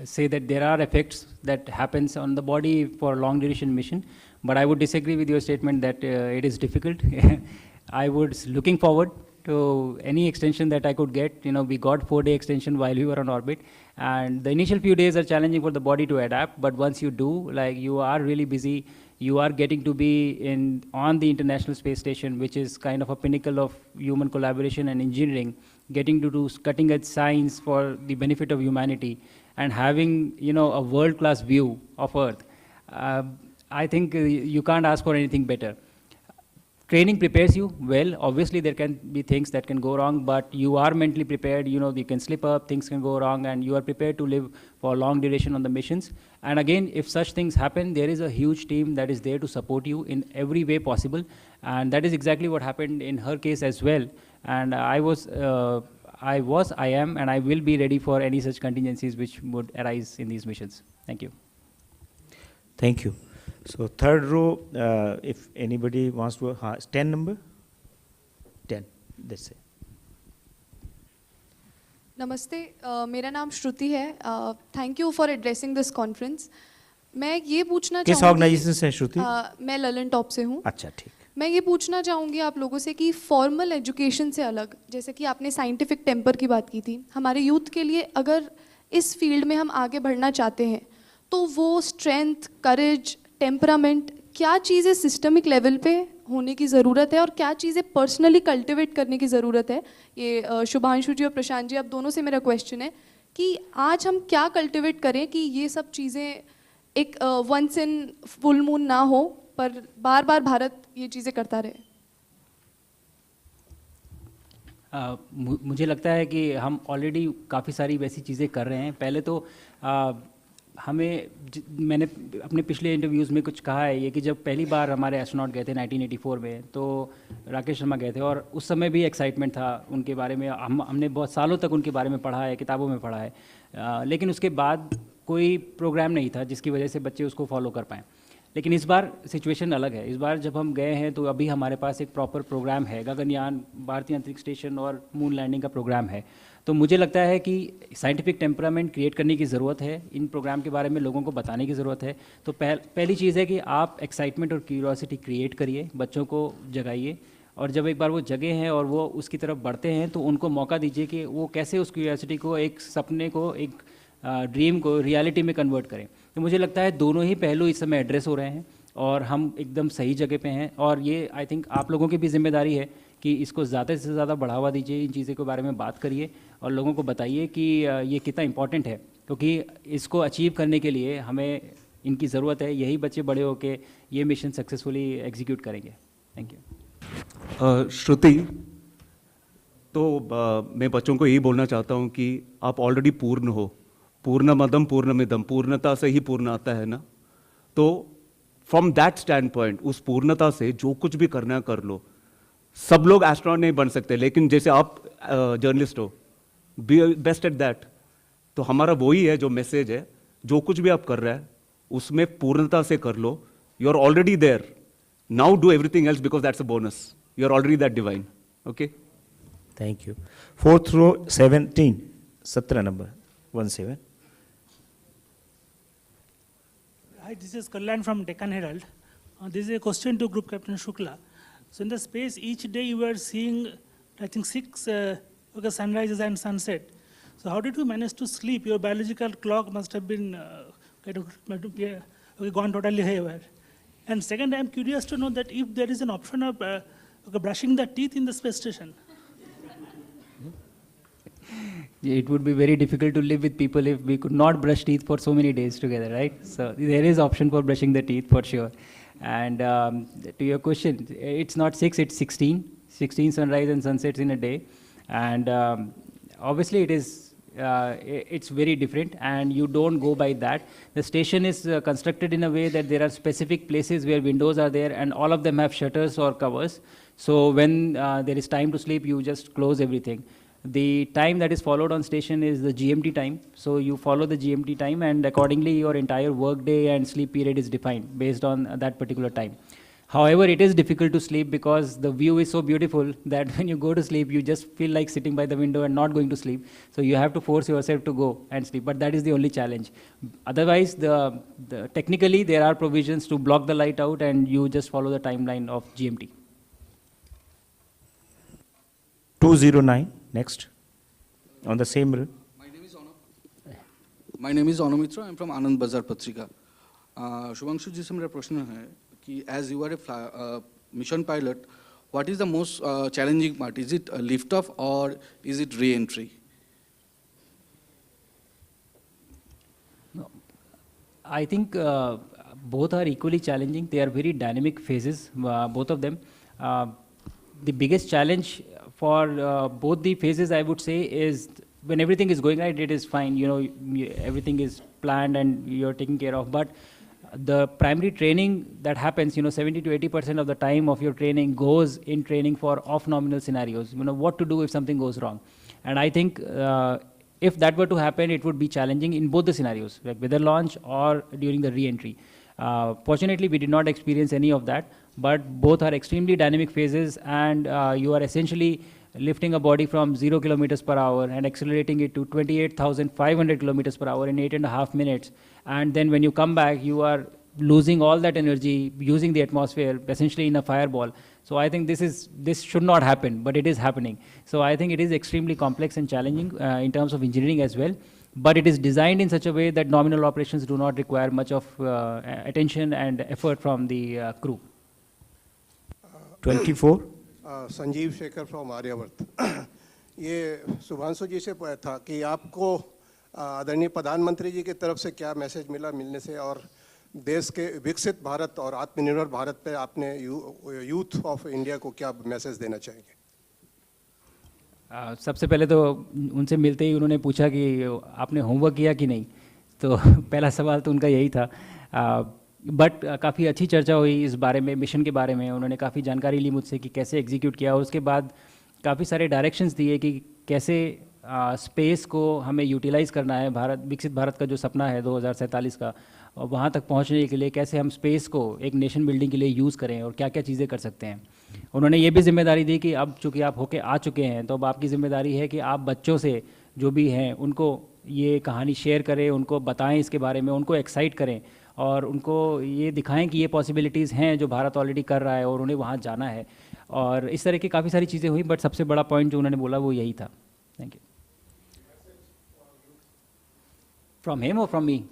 say that there are effects that happens on the body for long duration mission, but I would disagree with your statement that it is difficult. I was looking forward to any extension that I could get. We got 4-day extension while we were on orbit, and the initial few days are challenging for the body to adapt, but once you do, you are really busy. You are getting to be on the International Space Station, which is kind of a pinnacle of human collaboration and engineering, getting to do cutting-edge science for the benefit of humanity, and having a world-class view of Earth. I think you can't ask for anything better. Training prepares you well. Obviously, there can be things that can go wrong, but you are mentally prepared. You can slip up, things can go wrong, and you are prepared to live for a long duration on the missions. And again, if such things happen, there is a huge team that is there to support you in every way possible. And that is exactly what happened in her case as well. And I am, and I will be ready for any such contingencies which would arise in these missions. Thank you. Thank you. So third row, if anybody wants to, 10 number? 10, let's say. नमस्ते, मेरा नाम श्रुति है. Thank you for addressing this conference. मैं ये पूछना किस चाहूँगी, organisation से श्रुति? मैं ललन टॉप से हूँ. अच्छा, ठीक. मैं ये पूछना चाहूँगी आप लोगों से कि फॉर्मल एजुकेशन से अलग, जैसे कि आपने साइंटिफिक टेम्पर की बात की थी, हमारे यूथ के लिए अगर इस फील्ड में हम आगे बढ़ना चाहते हैं तो वो स्ट्रेंथ, करेज, टेम्परामेंट, क्या चीज़ें सिस्टमिक लेवल पे होने की ज़रूरत है और क्या चीज़ें पर्सनली कल्टिवेट करने की ज़रूरत है. ये शुभांशु जी और प्रशांत जी, आप दोनों से मेरा क्वेश्चन है कि आज हम क्या कल्टिवेट करें कि ये सब चीज़ें एक वंस इन फुल मून ना हो, पर बार बार भारत ये चीज़ें करता रहे. मुझे लगता है कि हम ऑलरेडी काफ़ी सारी वैसी चीज़ें कर रहे हैं. पहले तो मैंने अपने पिछले इंटरव्यूज़ में कुछ कहा है ये कि जब पहली बार हमारे एस्ट्रोनॉट गए थे 1984 में, तो राकेश शर्मा गए थे और उस समय भी एक्साइटमेंट था उनके बारे में. हमने बहुत सालों तक उनके बारे में पढ़ा है, किताबों में पढ़ा है, लेकिन उसके बाद कोई प्रोग्राम नहीं था जिसकी वजह से बच्चे उसको फॉलो कर पाएँ. लेकिन इस बार सिचुएशन अलग है. इस बार जब हम गए हैं तो अभी हमारे पास एक प्रॉपर प्रोग्राम है, गगनयान, भारतीय अंतरिक्ष स्टेशन और मून लैंडिंग का प्रोग्राम है. तो मुझे लगता है कि साइंटिफिक टेम्परामेंट क्रिएट करने की ज़रूरत है, इन प्रोग्राम के बारे में लोगों को बताने की ज़रूरत है. तो पहली चीज़ है कि आप एक्साइटमेंट और क्यूरियोसिटी क्रिएट करिए, बच्चों को जगाइए, और जब एक बार वो जगे हैं और वो उसकी तरफ बढ़ते हैं तो उनको मौका दीजिए कि वो कैसे उस क्यूरियोसिटी को, एक सपने को, एक ड्रीम को रियलिटी में कन्वर्ट करें. तो मुझे लगता है दोनों ही पहलू इस समय एड्रेस हो रहे हैं और हम एकदम सही जगह पे हैं. और ये आई थिंक आप लोगों की भी जिम्मेदारी है कि इसको ज़्यादा से ज़्यादा बढ़ावा दीजिए, इन चीज़ों के बारे में बात करिए और लोगों को बताइए कि ये कितना इम्पॉर्टेंट है, क्योंकि इसको अचीव करने के लिए हमें इनकी ज़रूरत है. यही बच्चे बड़े होकर ये मिशन सक्सेसफुली एग्जीक्यूट करेंगे. Thank you. श्रुति, तो मैं बच्चों को यही बोलना चाहता हूँ कि आप ऑलरेडी पूर्ण हो. पूर्णमदम पूर्णमिदम, पूर्णता से ही पूर्ण आता है ना. तो फ्रॉम दैट स्टैंड पॉइंट, उस पूर्णता से जो कुछ भी करना है कर लो. सब लोग एस्ट्रोनॉट नहीं बन सकते, लेकिन जैसे आप जर्नलिस्ट हो, बी बेस्ट एट दैट. तो हमारा वही है जो मैसेज है, जो कुछ भी आप कर रहे हैं उसमें पूर्णता से कर लो. You are already there. Now do everything else because that's a bonus. You are already that divine. Okay, thank you. 4th row 17, 17 number 17. Hi, this is Kalyan from Deccan Herald. This is a question to Group Captain Shukla. So in the space, each day you were seeing, I think, 6 sunrises and sunset. So how did you manage to sleep? Your biological clock must have been gone totally haywire. And second, I am curious to know that if there is an option of brushing the teeth in the space station. It would be very difficult to live with people if we could not brush teeth for so many days together, right? So there is option for brushing the teeth for sure. And to your question, it's not 6, it's 16 sunrise and sunsets in a day. And obviously it is, it's very different and you don't go by that. The station is constructed in a way that there are specific places where windows are there and all of them have shutters or covers. So when there is time to sleep, you just close everything. The time that is followed on station is the GMT time. So you follow the GMT time and accordingly your entire work day and sleep period is defined based on that particular time. However, it is difficult to sleep because the view is so beautiful that when you go to sleep, you just feel like sitting by the window and not going to sleep. So you have to force yourself to go and sleep. But that is the only challenge. Otherwise, technically there are provisions to block the light out and you just follow the timeline of GMT. 209, next, on the same row. My name is Anumitra. I'm from Anand Bazar Patrika. Shubhanshu ji से मेरा प्रश्न है कि as you are a mission pilot, what is the most challenging part? Is it a lift off or is it re-entry? No, I think both are equally challenging. They are very dynamic phases, both of them. The biggest challenge for both the phases, I would say, is when everything is going right, it is fine. You know, everything is planned and you're taken care of. But the primary training that happens, 70 to 80% of the time of your training goes in training for off-nominal scenarios. What to do if something goes wrong. And I think if that were to happen, it would be challenging in both the scenarios, like whether launch or during the re-entry. Fortunately, we did not experience any of that, but both are extremely dynamic phases and you are essentially lifting a body from 0 kilometers per hour and accelerating it to 28,500 kilometers per hour in 8.5 minutes. And then when you come back, you are losing all that energy, using the atmosphere, essentially in a fireball. So I think this should not happen, but it is happening. So I think it is extremely complex and challenging in terms of engineering as well. But it is designed in such a way that nominal operations do not require much of attention and effort from the crew. 24. Sanjeev Shekhar from Aryavarta. ये शुभांशु जी से था कि आपको आदरणीय प्रधानमंत्री जी की तरफ से क्या मैसेज मिला मिलने से, और देश के विकसित भारत और आत्मनिर्भर भारत पे आपने यूथ ऑफ इंडिया को क्या मैसेज देना चाहेंगे? सबसे पहले तो उनसे मिलते ही उन्होंने पूछा कि आपने होमवर्क किया कि नहीं, तो पहला सवाल तो उनका यही था। बट काफ़ी अच्छी चर्चा हुई इस बारे में, मिशन के बारे में। उन्होंने काफ़ी जानकारी ली मुझसे कि कैसे एग्जीक्यूट किया, और उसके बाद काफ़ी सारे डायरेक्शंस दिए कि कैसे स्पेस को हमें यूटिलाइज़ करना है। विकसित भारत का जो सपना है 2047 का, और वहाँ तक पहुँचने के लिए कैसे हम स्पेस को एक नेशन बिल्डिंग के लिए यूज़ करें और क्या क्या चीज़ें कर सकते हैं। उन्होंने ये भी जिम्मेदारी दी कि अब चूँकि आप होके आ चुके हैं, तो अब आपकी ज़िम्मेदारी है कि आप बच्चों से जो भी हैं उनको ये कहानी शेयर करें, उनको बताएं इसके बारे में, उनको एक्साइट करें और उनको ये दिखाएं कि ये पॉसिबिलिटीज़ हैं जो भारत ऑलरेडी कर रहा है और उन्हें वहाँ जाना है। और इस तरह की काफ़ी सारी चीज़ें हुई, बट सबसे बड़ा पॉइंट जो उन्होंने बोला वो यही था। Thank you. फ्रॉम हिम और फ्रॉम मी?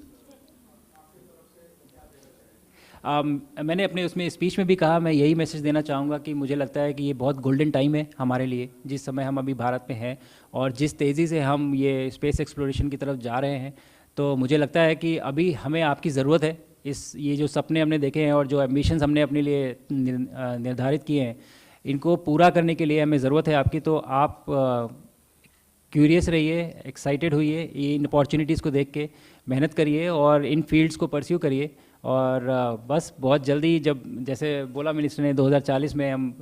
मैंने अपने उसमें स्पीच में भी कहा, मैं यही मैसेज देना चाहूँगा कि मुझे लगता है कि ये बहुत गोल्डन टाइम है हमारे लिए, जिस समय हम अभी भारत में हैं और जिस तेज़ी से हम ये स्पेस एक्सप्लोरेशन की तरफ जा रहे हैं। तो मुझे लगता है कि अभी हमें आपकी ज़रूरत है। ये जो सपने हमने देखे हैं और जो एम्बिशंस हमने अपने लिए निर्धारित किए हैं, इनको पूरा करने के लिए हमें ज़रूरत है आपकी। तो आप क्यूरियस रहिए, एक्साइटेड होइए, इन अपॉर्चुनिटीज़ को देख के मेहनत करिए और इन फील्ड्स को परस्यू करिए। और बस बहुत जल्दी, जब जैसे बोला मिनिस्टर ने 2040 में हम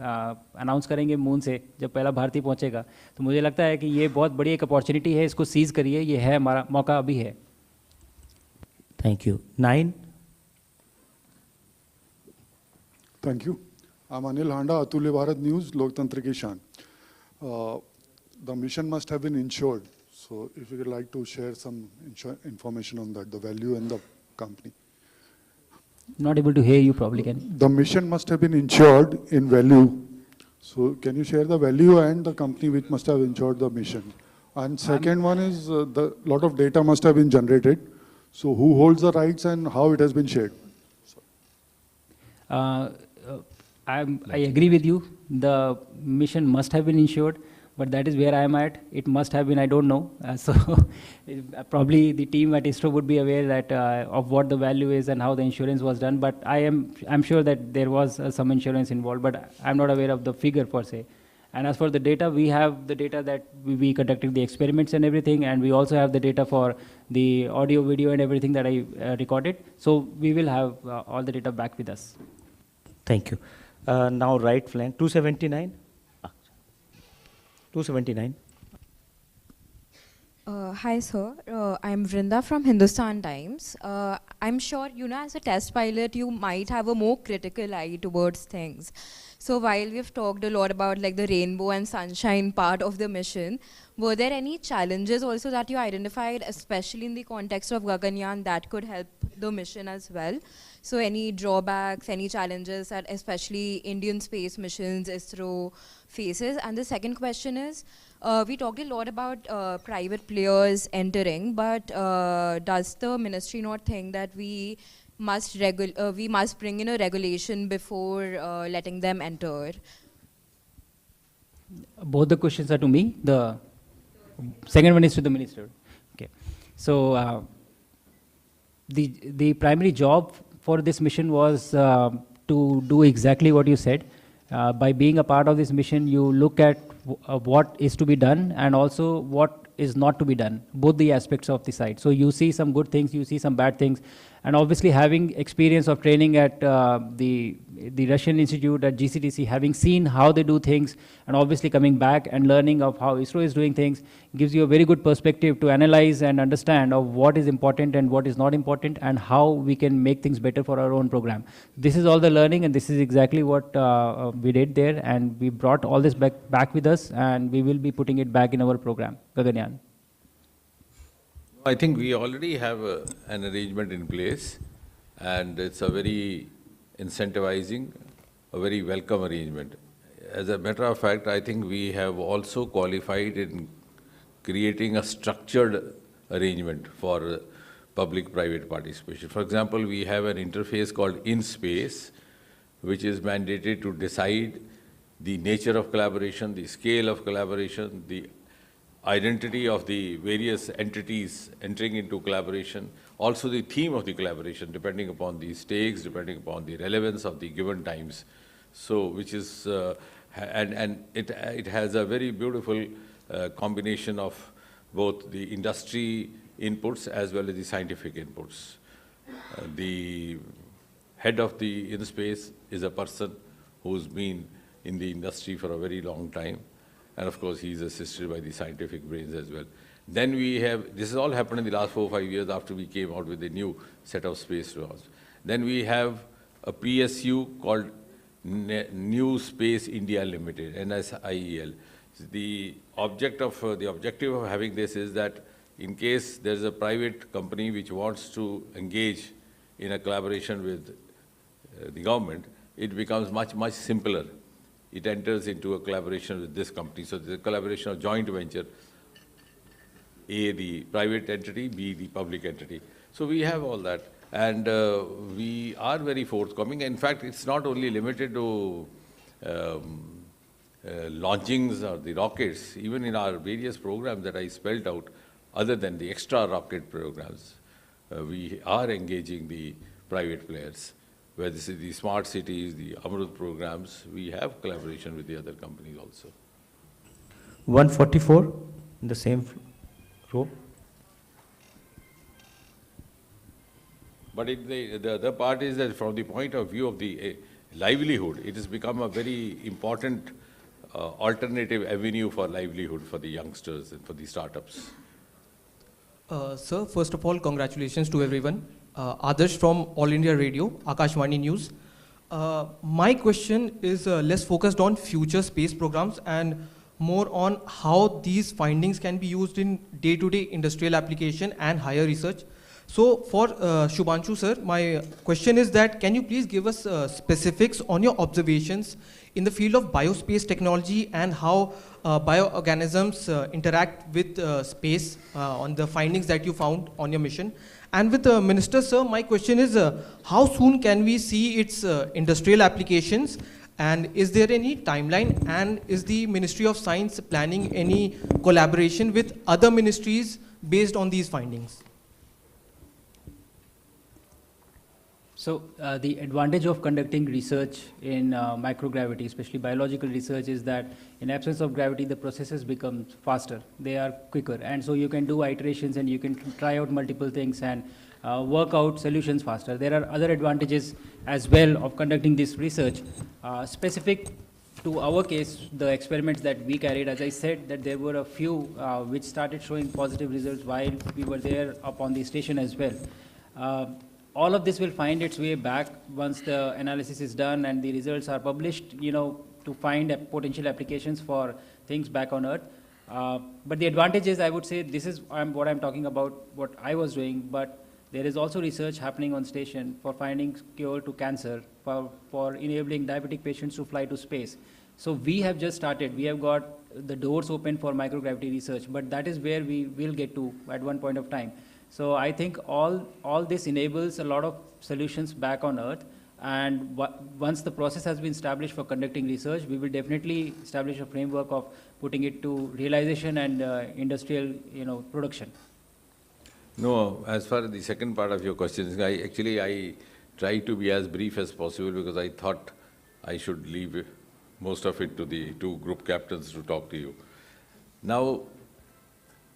अनाउंस करेंगे मून से जब पहला भारतीय पहुंचेगा, तो मुझे लगता है कि ये बहुत बड़ी एक अपॉर्चुनिटी है, इसको सीज़ करिए, ये है हमारा मौका, अभी है। Thank you. 9। Thank you. I am Anil Handa, Atulya Bharat news, लोकतंत्र की शान। The mission must have been insured, so if you would like to share some information on that, the value and the company. Not able to hear you probably, can you? The mission must have been insured in value. So can you share the value and the company which must have insured the mission? And second one is the lot of data must have been generated. So who holds the rights and how it has been shared? I agree with you. The mission must have been insured, but that is where I am at. It must have been, I don't know. So probably the team at ISRO would be aware that of what the value is and how the insurance was done. But I'm sure that there was some insurance involved, but I'm not aware of the figure per se. And as for the data, we have the data that we conducted the experiments and everything, and we also have the data for the audio, video, and everything that I recorded. So we will have all the data back with us. Thank you. Now right flank, 279. 279. Hi sir, I'm Vrinda from Hindustan Times. I'm sure, as a test pilot, you might have a more critical eye towards things. So while we've talked a lot about like the rainbow and sunshine part of the mission, were there any challenges also that you identified, especially in the context of Gaganyaan, that could help the mission as well? So any drawbacks, any challenges that especially Indian space missions, ISRO faces? And the second question is, we talked a lot about private players entering, but does the ministry not think that we must bring in a regulation before letting them enter? Both the questions are to me. The second one is to the minister. Okay. So the primary job for this mission was to do exactly what you said. By being a part of this mission, you look at what is to be done and also what is not to be done, both the aspects of the site. So you see some good things, you see some bad things, and obviously having experience of training at the in the Russian Institute at GCTC, having seen how they do things, and obviously coming back and learning of how ISRO is doing things, gives you a very good perspective to analyze and understand of what is important and what is not important, and how we can make things better for our own program. This is all the learning, and this is exactly what we did there, and we brought all this back with us, and we will be putting it back in our program, Gaganyaan. I think we already have an arrangement in place, and it's a very incentivizing, a very welcome arrangement. As a matter of fact, I think we have also qualified in creating a structured arrangement for public-private participation. For example, we have an interface called InSpace, which is mandated to decide the nature of collaboration, the scale of collaboration, the identity of the various entities entering into collaboration, also the theme of the collaboration, depending upon the stakes, depending upon the relevance of the given times. So, which is, and it has a very beautiful combination of both the industry inputs as well as the scientific inputs. The head of the InSpace is a person who's been in the industry for a very long time. And of course, he's assisted by the scientific brains as well. Then we have, this has all happened in the last 4 or 5 years after we came out with a new set of space laws. Then we have a PSU called New Space India Limited, NSIEL. The objective of having this is that in case there's a private company which wants to engage in a collaboration with the government, it becomes much, much simpler. It enters into a collaboration with this company. So the collaboration of joint venture, A, the private entity, B, the public entity. So we have all that. And we are very forthcoming. In fact, it's not only limited to launchings or the rockets. Even in our various programs that I spelled out, other than the extra rocket programs, we are engaging the private players. Whether this is the smart cities, the Amrut programs, we have collaboration with the other companies also. 144 in the same row. But the other part is that from the point of view of the livelihood, it has become a very important alternative avenue for livelihood for the youngsters and for the startups. Sir, first of all, congratulations to everyone. Adarsh from All India Radio, Akashvani News. My question is less focused on future space programs and more on how these findings can be used in day-to-day industrial application and higher research. So for Shubhanshu sir, my question is that can you please give us specifics on your observations in the field of biospace technology and how bioorganisms interact with space on the findings that you found on your mission? And with the Minister, sir, my question is, how soon can we see its industrial applications? And is there any timeline? And is the Ministry of Science planning any collaboration with other ministries based on these findings? So the advantage of conducting research in microgravity, especially biological research, is that in absence of gravity, the processes become faster. They are quicker. And so you can do iterations and you can try out multiple things and work out solutions faster. There are other advantages as well of conducting this research. Specific to our case, the experiments that we carried, as I said, that there were a few which started showing positive results while we were there up on the station as well. All of this will find its way back once the analysis is done and the results are published, you know, to find potential applications for things back on Earth. But the advantage is, I would say, this is what I'm talking about, what I was doing, but there is also research happening on station for finding cure to cancer, for enabling diabetic patients to fly to space. So we have just started. We have got the doors open for microgravity research, but that is where we will get to at one point of time. So I think all this enables a lot of solutions back on Earth, and once the process has been established for conducting research, we will definitely establish a framework of putting it to realization and industrial, production. No, as far as the second part of your question, I try to be as brief as possible because I thought I should leave most of it to the two group captains to talk to you. Now,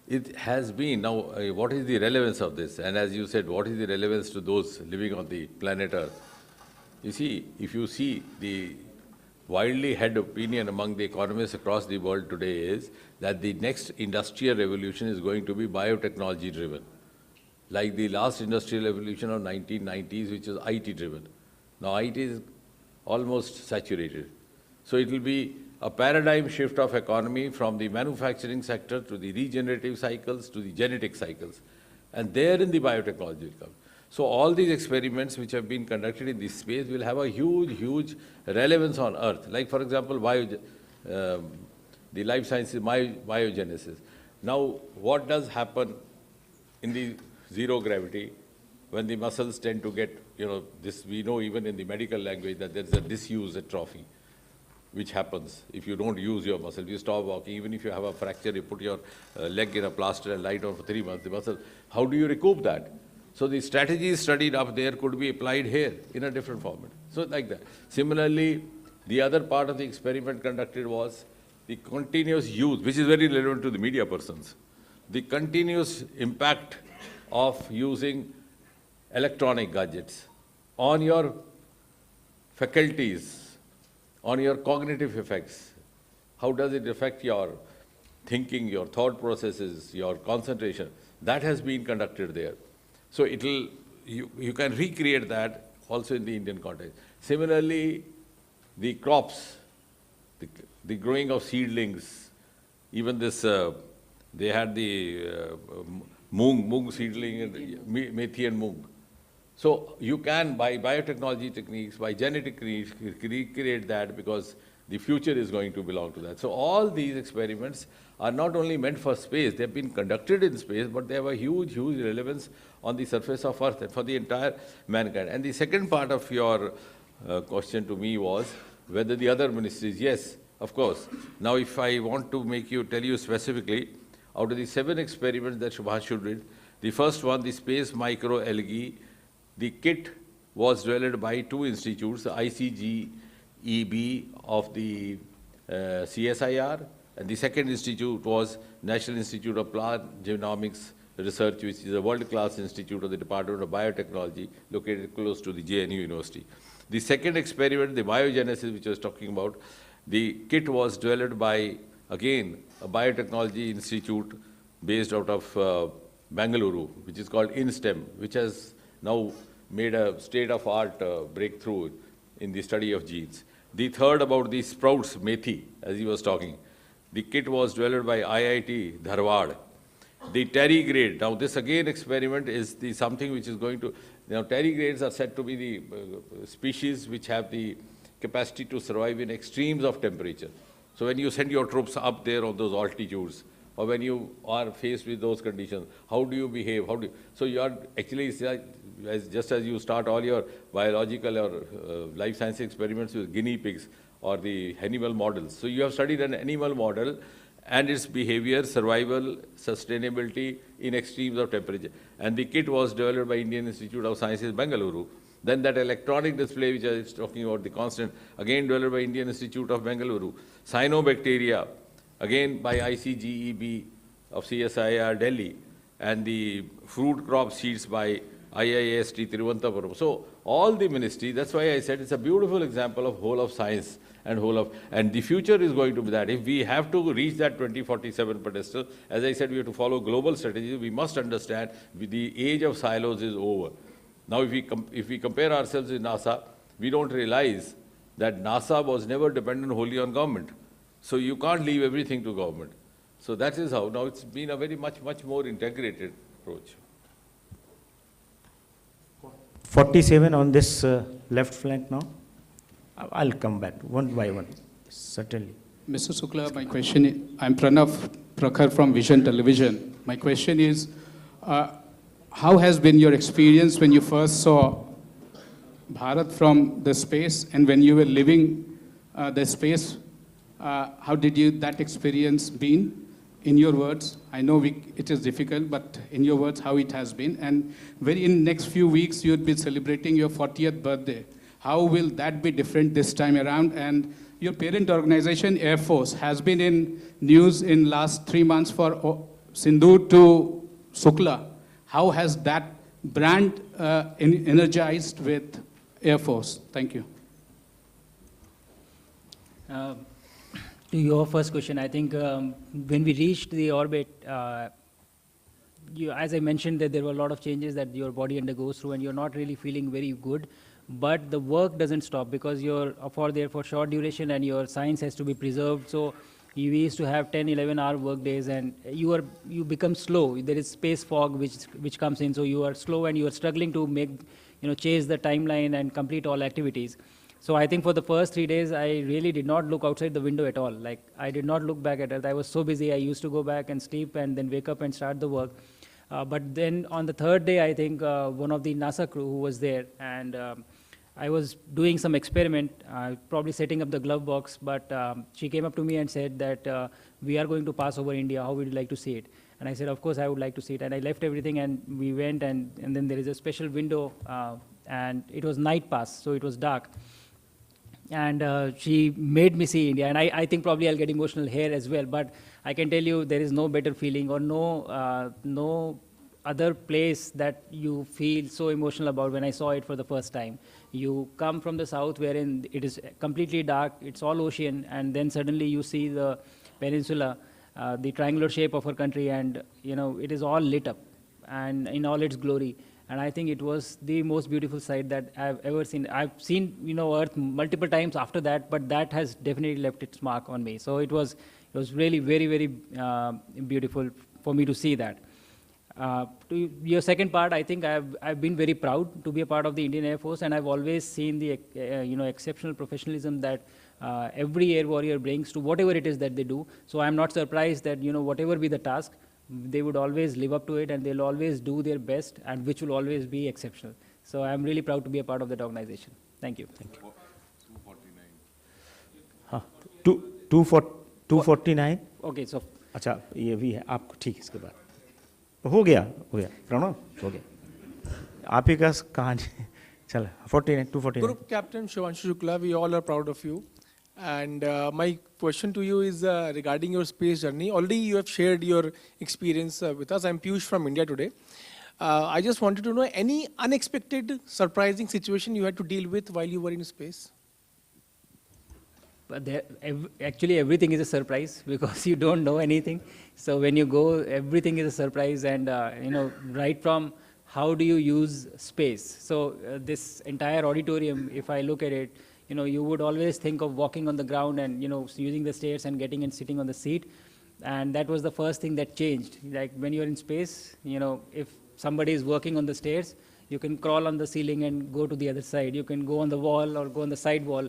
it has been, what is the relevance of this? And as you said, what is the relevance to those living on the planet Earth? You see, if you see the widely held opinion among the economists across the world today is that the next industrial revolution is going to be biotechnology driven. Like the last industrial revolution of 1990s, which was IT driven. Now IT is almost saturated. So it will be a paradigm shift of economy from the manufacturing sector to the regenerative cycles to the genetic cycles. And there in the biotechnology will come. So all these experiments which have been conducted in this space will have a huge, huge relevance on Earth. Like for example, the life sciences, biogenesis. Now what does happen in the zero gravity when the muscles tend to get, this we know even in the medical language that there's a disuse atrophy, which happens if you don't use your muscle. You stop walking, even if you have a fracture, you put your leg in a plaster and lie down for 3 months, the muscle, how do you recoup that? So the strategies studied up there could be applied here in a different format. So like that. Similarly, the other part of the experiment conducted was the continuous use, which is very relevant to the media persons, the continuous impact of using electronic gadgets on your faculties, on your cognitive effects. How does it affect your thinking, your thought processes, your concentration? That has been conducted there. So you can recreate that also in the Indian context. Similarly, the crops, the growing of seedlings, even this, they had the moong seedling, and methi and moong. So you can, by biotechnology techniques, by genetic techniques, recreate that because the future is going to belong to that. So all these experiments are not only meant for space, they have been conducted in space, but they have a huge, huge relevance on the surface of Earth and for the entire mankind. And the second part of your question to me was whether the other ministries, yes, of course. Now if I want to tell you specifically, out of the 7 experiments that Shubhanshu did, the first one, the space microalgae, the kit was developed by 2 institutes, the ICGEB of the CSIR, and the second institute was National Institute of Plant Genomics Research, which is a world-class institute of the Department of Biotechnology, located close to the JNU University. The second experiment, the biogenesis, which I was talking about, the kit was developed by, again, a biotechnology institute based out of Bengaluru, which is called InStem, which has now made a state-of-art breakthrough in the study of genes. The third about the sprouts, methi, as he was talking. The kit was developed by IIT Dharwad. The tardigrade, now this again experiment is something which is going to, tardigrades are said to be the species which have the capacity to survive in extremes of temperature. So when you send your troops up there on those altitudes, or when you are faced with those conditions, how do you behave? So you are actually, just as you start all your biological or life science experiments with guinea pigs or the animal models. So you have studied an animal model and its behavior, survival, sustainability in extremes of temperature. And the kit was developed by Indian Institute of Sciences, Bengaluru. Then that electronic display, which I was talking about, the constant, again developed by Indian Institute of Bengaluru. Cyanobacteria, again by ICGEB of CSIR Delhi. And the fruit crop seeds by IIST Thiruvananthapuram. So all the ministry, that's why I said it's a beautiful example of whole of science and the future is going to be that. If we have to reach that 2047 pedestal, as I said, we have to follow global strategies. We must understand the age of silos is over. Now, if we compare ourselves with NASA, we don't realize that NASA was never dependent wholly on government. So you can't leave everything to government. So that is how, now it's been a very much more integrated approach. 47 on this left flank now. I'll come back one by one, certainly. Mr. Shukla, my question is, I'm Pranav Prakhar from Vision Television. My question is, how has been your experience when you first saw Bharat from the space and when you were living the space? How did that experience been? In your words, I know it is difficult, but in your words, how it has been. And in next few weeks, you'll be celebrating your 40th birthday. How will that be different this time around? And your parent organization, Air Force, has been in news in last 3 months for Sindhu to Shukla. How has that brand energized with Air Force? Thank you. To your first question, I think when we reached the orbit, as I mentioned, that there were a lot of changes that your body undergoes through, and you're not really feeling very good. But the work doesn't stop because you're there for short duration, and your science has to be preserved. So we used to have 10, 11-hour work days, and you become slow. There is space fog which comes in, so you are slow and you are struggling to chase the timeline and complete all activities. So I think for the first 3 days, I really did not look outside the window at all. Like, I did not look back at it. I was so busy. I used to go back and sleep and then wake up and start the work. But then on the third day, I think one of the NASA crew who was there, and I was doing some experiment, probably setting up the glove box, but she came up to me and said that we are going to pass over India. How would you like to see it? And I said, of course, I would like to see it. And I left everything, and we went, and then there is a special window, and it was night pass, so it was dark. And she made me see India, and I think probably I'll get emotional here as well, but I can tell you there is no better feeling or no other place that you feel so emotional about when I saw it for the first time. You come from the south wherein it is completely dark, it's all ocean, and then suddenly you see the peninsula, the triangular shape of our country, and it is all lit up and in all its glory. And I think it was the most beautiful sight that I've ever seen. I've seen, Earth multiple times after that, but that has definitely left its mark on me. So it was really very, very beautiful for me to see that. To your second part, I think I've been very proud to be a part of the Indian Air Force, and I've always seen the exceptional professionalism that every air warrior brings to whatever it is that they do. So I'm not surprised that whatever be the task, they would always live up to it, and they'll always do their best, and which will always be exceptional. So I'm really proud to be a part of that organization. Thank you. Thank you. 249. Okay, so अच्छा, ये भी है आपको, ठीक है। इसके बाद हो गया प्रणव, हो गया आप ही का कहानी। चल 49, 249. Group Captain Shubhanshu Shukla, we all are proud of you. And my question to you is regarding your space journey. Already you have shared your experience with us. I'm Piyush from India today. I just wanted to know any unexpected, surprising situation you had to deal with while you were in space? But actually everything is a surprise because you don't know anything. So when you go, everything is a surprise, and right from how do you use space. So this entire auditorium, if I look at it, you would always think of walking on the ground and, using the stairs and getting and sitting on the seat. And that was the first thing that changed. Like when you're in space, if somebody is working on the stairs, you can crawl on the ceiling and go to the other side. You can go on the wall or go on the side wall.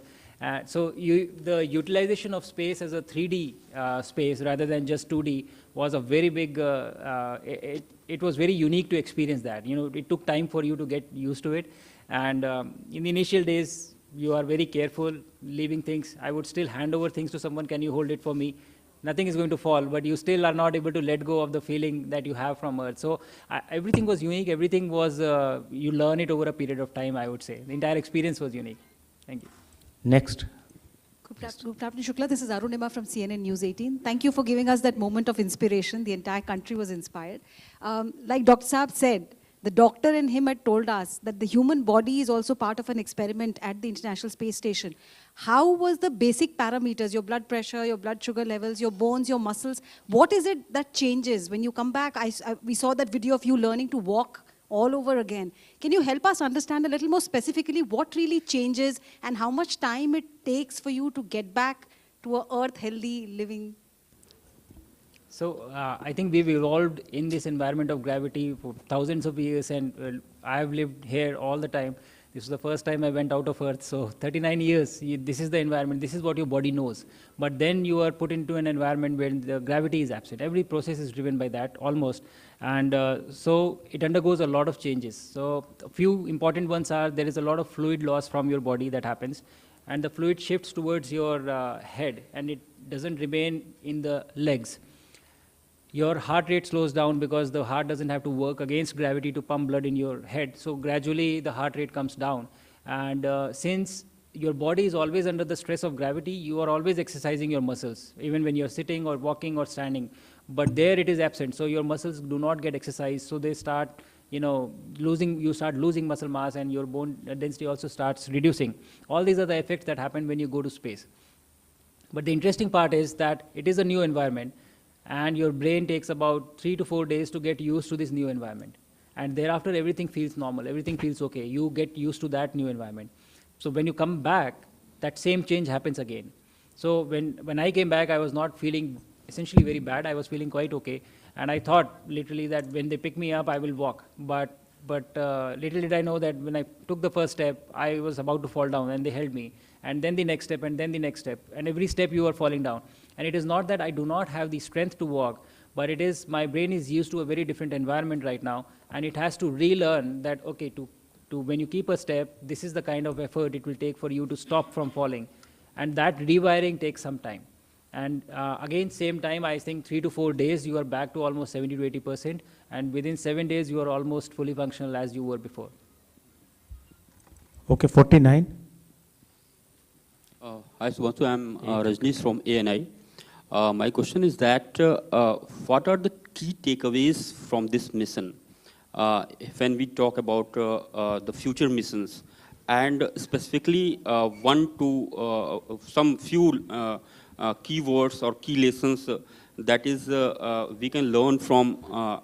So the utilization of space as a 3D space rather than just 2D was a very big, it was very unique to experience that. It took time for you to get used to it. And in the initial days, you are very careful leaving things. I would still hand over things to someone. Can you hold it for me? Nothing is going to fall, but you still are not able to let go of the feeling that you have from Earth. So everything was unique. Everything was, you learn it over a period of time, I would say. The entire experience was unique. Thank you. Next. Group Captain Shukla, this is Arunima from CNN News 18. Thank you for giving us that moment of inspiration. The entire country was inspired. Like Dr. Saab said, the doctor in him had told us that the human body is also part of an experiment at the International Space Station. How was the basic parameters, your blood pressure, your blood sugar levels, your bones, your muscles, what is it that changes when you come back? We saw that video of you learning to walk all over again. Can you help us understand a little more specifically what really changes and how much time it takes for you to get back to a earth healthy living? So I think we've evolved in this environment of gravity for thousands of years, and I've lived here all the time. This is the first time I went out of Earth, so 39 years, this is the environment, this is what your body knows. But then you are put into an environment where the gravity is absent. Every process is driven by that, almost. And so it undergoes a lot of changes. So a few important ones are, there is a lot of fluid loss from your body that happens, and the fluid shifts towards your head, and it doesn't remain in the legs. Your heart rate slows down because the heart doesn't have to work against gravity to pump blood in your head. So gradually the heart rate comes down. And since your body is always under the stress of gravity, you are always exercising your muscles, even when you're sitting or walking or standing. But there it is absent. So your muscles do not get exercised. So they start you start losing muscle mass and your bone density also starts reducing. All these are the effects that happen when you go to space. But the interesting part is that it is a new environment, and your brain takes about 3 to 4 days to get used to this new environment. And thereafter, everything feels normal, everything feels okay. You get used to that new environment. So when you come back, that same change happens again. So when I came back, I was not feeling essentially very bad. I was feeling quite okay. And I thought literally that when they pick me up, I will walk. But little did I know that when I took the first step, I was about to fall down, and they held me. And then the next step, and then the next step. And every step you are falling down. And it is not that I do not have the strength to walk, but it is my brain is used to a very different environment right now, and it has to relearn that, okay, to when you keep a step, this is the kind of effort it will take for you to stop from falling. And that rewiring takes some time. And again, same time, I think 3 to 4 days, you are back to almost 70 to 80%. And within 7 days, you are almost fully functional as you were before. Okay, 49. Hi, Shubhanshu. I'm Rajneesh from ANI. My question is that what are the key takeaways from this mission when we talk about the future missions, and specifically some few keywords or key lessons that is we can learn from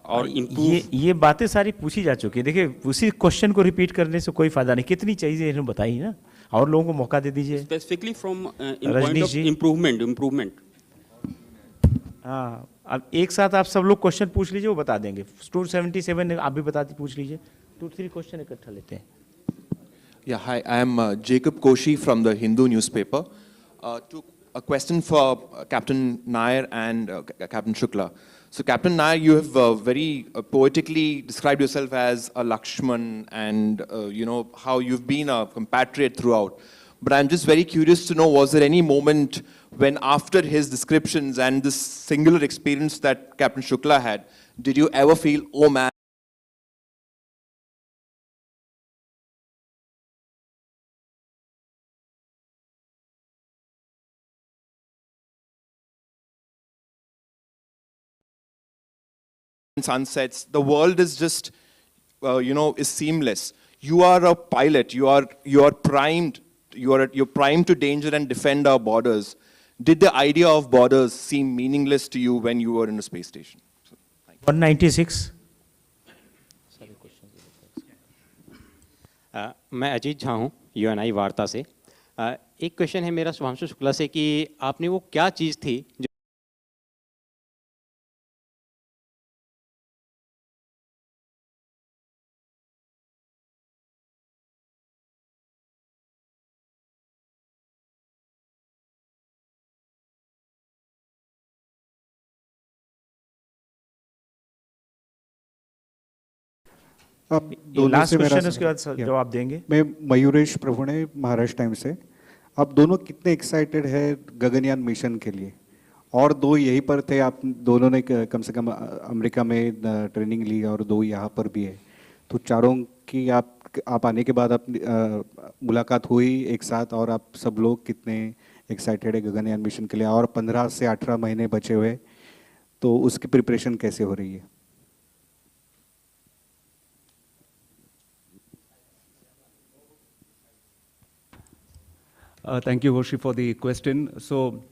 or improve. ये बातें सारी पूछी जा चुकी है. देखिए, उसी question को रिपीट करने से कोई फायदा नहीं. कितनी चाहिए इन्हें बताइए ना, और लोगों को मौका दे दीजिए. Specifically from in point of improvement. हाँ, अब एक साथ आप सब लोग क्वेश्चन पूछ लीजिए, वो बता देंगे. 277 आप भी पूछ लीजिए. 2-3 क्वेश्चन इकट्ठा लेते हैं. Yeah, hi, I am Jacob Koshi from the Hindu newspaper. A question for Captain Nair and Captain Shukla. So Captain Nair, you have very poetically described yourself as a Lakshman, and you know how you've been a compatriot throughout. But I'm just very curious to know, was there any moment when after his descriptions and this singular experience that Captain Shukla had, did you ever feel, oh man, sunsets, the world is just, is seamless. You are a pilot, you are primed, you're primed to danger and defend our borders. Did the idea of borders seem meaningless to you when you were in a space station? 196. मैं अजीत झा हूँ UNI वार्ता से. एक question है मेरा शुभांशु शुक्ला से कि आपने वो क्या चीज़ थी जो लास्ट क्वेश्चन उसके बाद जवाब देंगे. मैं मयूरेश प्रभुणे, महाराष्ट्र टाइम्स से. आप दोनों कितने एक्साइटेड है गगनयान मिशन के लिए? और 2 यहीं पर थे, आप दोनों ने कम से कम अमेरिका में ट्रेनिंग ली और 2 यहाँ पर भी है. तो चारों की आप आने के बाद मुलाकात हुई एक साथ, और आप सब लोग कितने एक्साइटेड है गगनयान मिशन के लिए? और 15 से 18 महीने बचे हुए, तो उसकी प्रिपरेशन कैसे हो रही है? Thank you, Hoshi, for the question. So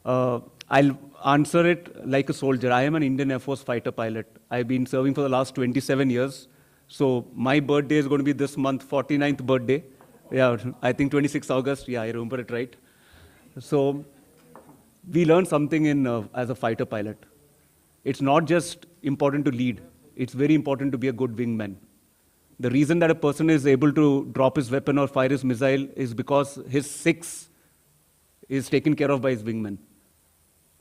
I'll answer it like a soldier. I am an Indian Air Force fighter pilot. I've been serving for the last 27 years. So my birthday is going to be this month, 49th birthday. Yeah, I think 26 August. Yeah, I remember it right. So we learned something as a fighter pilot. It's not just important to lead. It's very important to be a good wingman. The reason that a person is able to drop his weapon or fire his missile is because his 6 is taken care of by his wingman.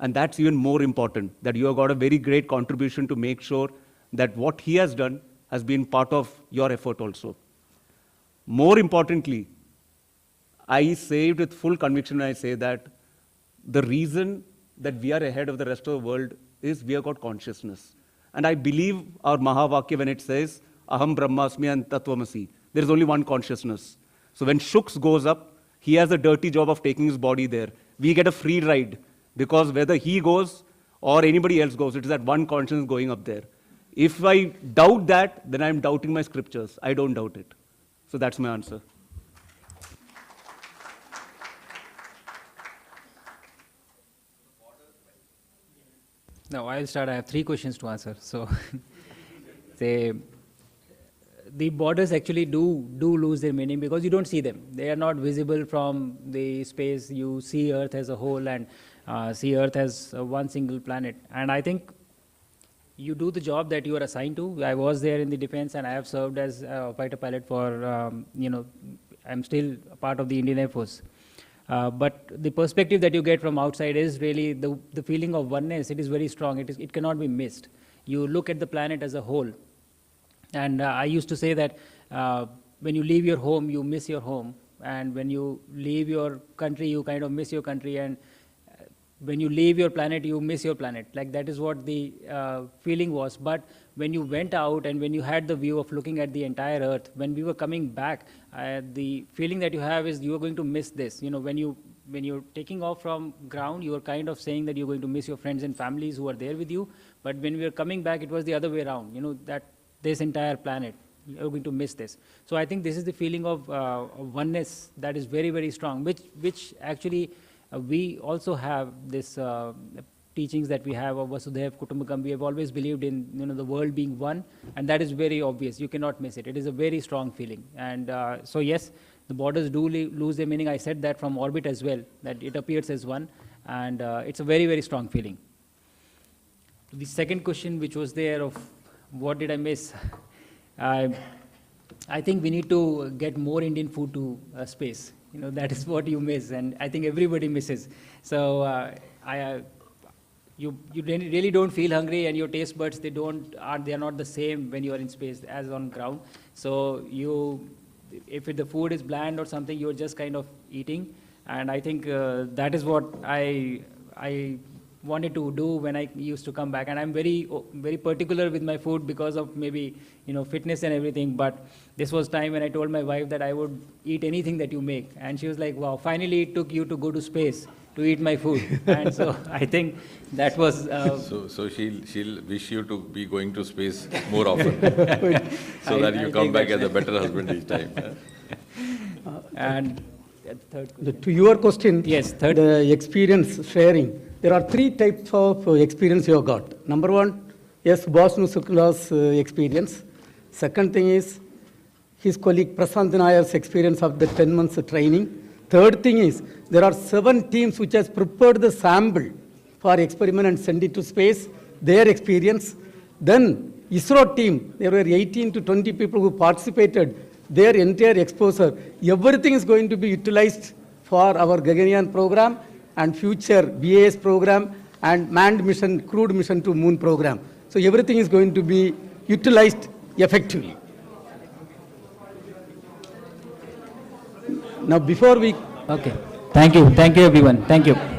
And that's even more important, that you have got a very great contribution to make sure that what he has done has been part of your effort also. More importantly, I say with full conviction when I say that the reason that we are ahead of the rest of the world is we have got consciousness. And I believe our Mahavakya when it says, Aham Brahmasmi and Tattvamasi. There is only one consciousness. So when Shuks goes up, he has a dirty job of taking his body there. We get a free ride because whether he goes or anybody else goes, it is that one consciousness going up there. If I doubt that, then I'm doubting my scriptures. I don't doubt it. So that's my answer. No, I'll start. I have 3 questions to answer. So, the borders actually do lose their meaning because you don't see them. They are not visible from the space. You see Earth as a whole and see Earth as one single planet. And I think you do the job that you are assigned to. I was there in the defense and I have served as a fighter pilot for, I'm still a part of the Indian Air Force. But the perspective that you get from outside is really the feeling of oneness. It is very strong. It cannot be missed. You look at the planet as a whole. And I used to say that when you leave your home, you miss your home. And when you leave your country, you kind of miss your country. And when you leave your planet, you miss your planet. Like that is what the feeling was. But when you went out and when you had the view of looking at the entire Earth, when we were coming back, the feeling that you have is you are going to miss this. You know, when you're taking off from ground, you are kind of saying that you're going to miss your friends and families who are there with you. But when we were coming back, it was the other way around. You know, that this entire planet, you're going to miss this. So I think this is the feeling of oneness that is very, very strong, which actually we also have this teachings that we have of Vasudhaiva Kutumbakam. We have always believed in the world being one, and that is very obvious. You cannot miss it. It is a very strong feeling. And so yes, the borders do lose their meaning. I said that from orbit as well, that it appears as one, and it's a very, very strong feeling. The second question which was there of what did I miss? I think we need to get more Indian food to space. You know, that is what you miss, and I think everybody misses. So you really don't feel hungry, and your taste buds they are not the same when you are in space as on ground. So if the food is bland or something, you're just kind of eating, and I think that is what I wanted to do when I used to come back. And I'm very, very particular with my food because of maybe, fitness and everything. But this was time when I told my wife that I would eat anything that you make. And she was like, wow, finally it took you to go to space to eat my food. And so I think that was... So she'll wish you to be going to space more often so that you come back as a better husband each time. And to your question, yes, the experience sharing. There are 3 types of experience you have got. Number 1, yes, Shubhanshu Shukla's experience. Second thing is his colleague Prashant Nair's experience of the 10 months training. Third thing is there are 7 teams which has prepared the sample for experiment and send it to space, their experience. Then ISRO team, there were 18 to 20 people who participated, their entire exposure. Everything is going to be utilized for our Gaganyaan program and future BAS program and manned mission, crewed mission to moon program. So everything is going to be utilized effectively. Now before we... Okay. Thank you everyone. Thank you.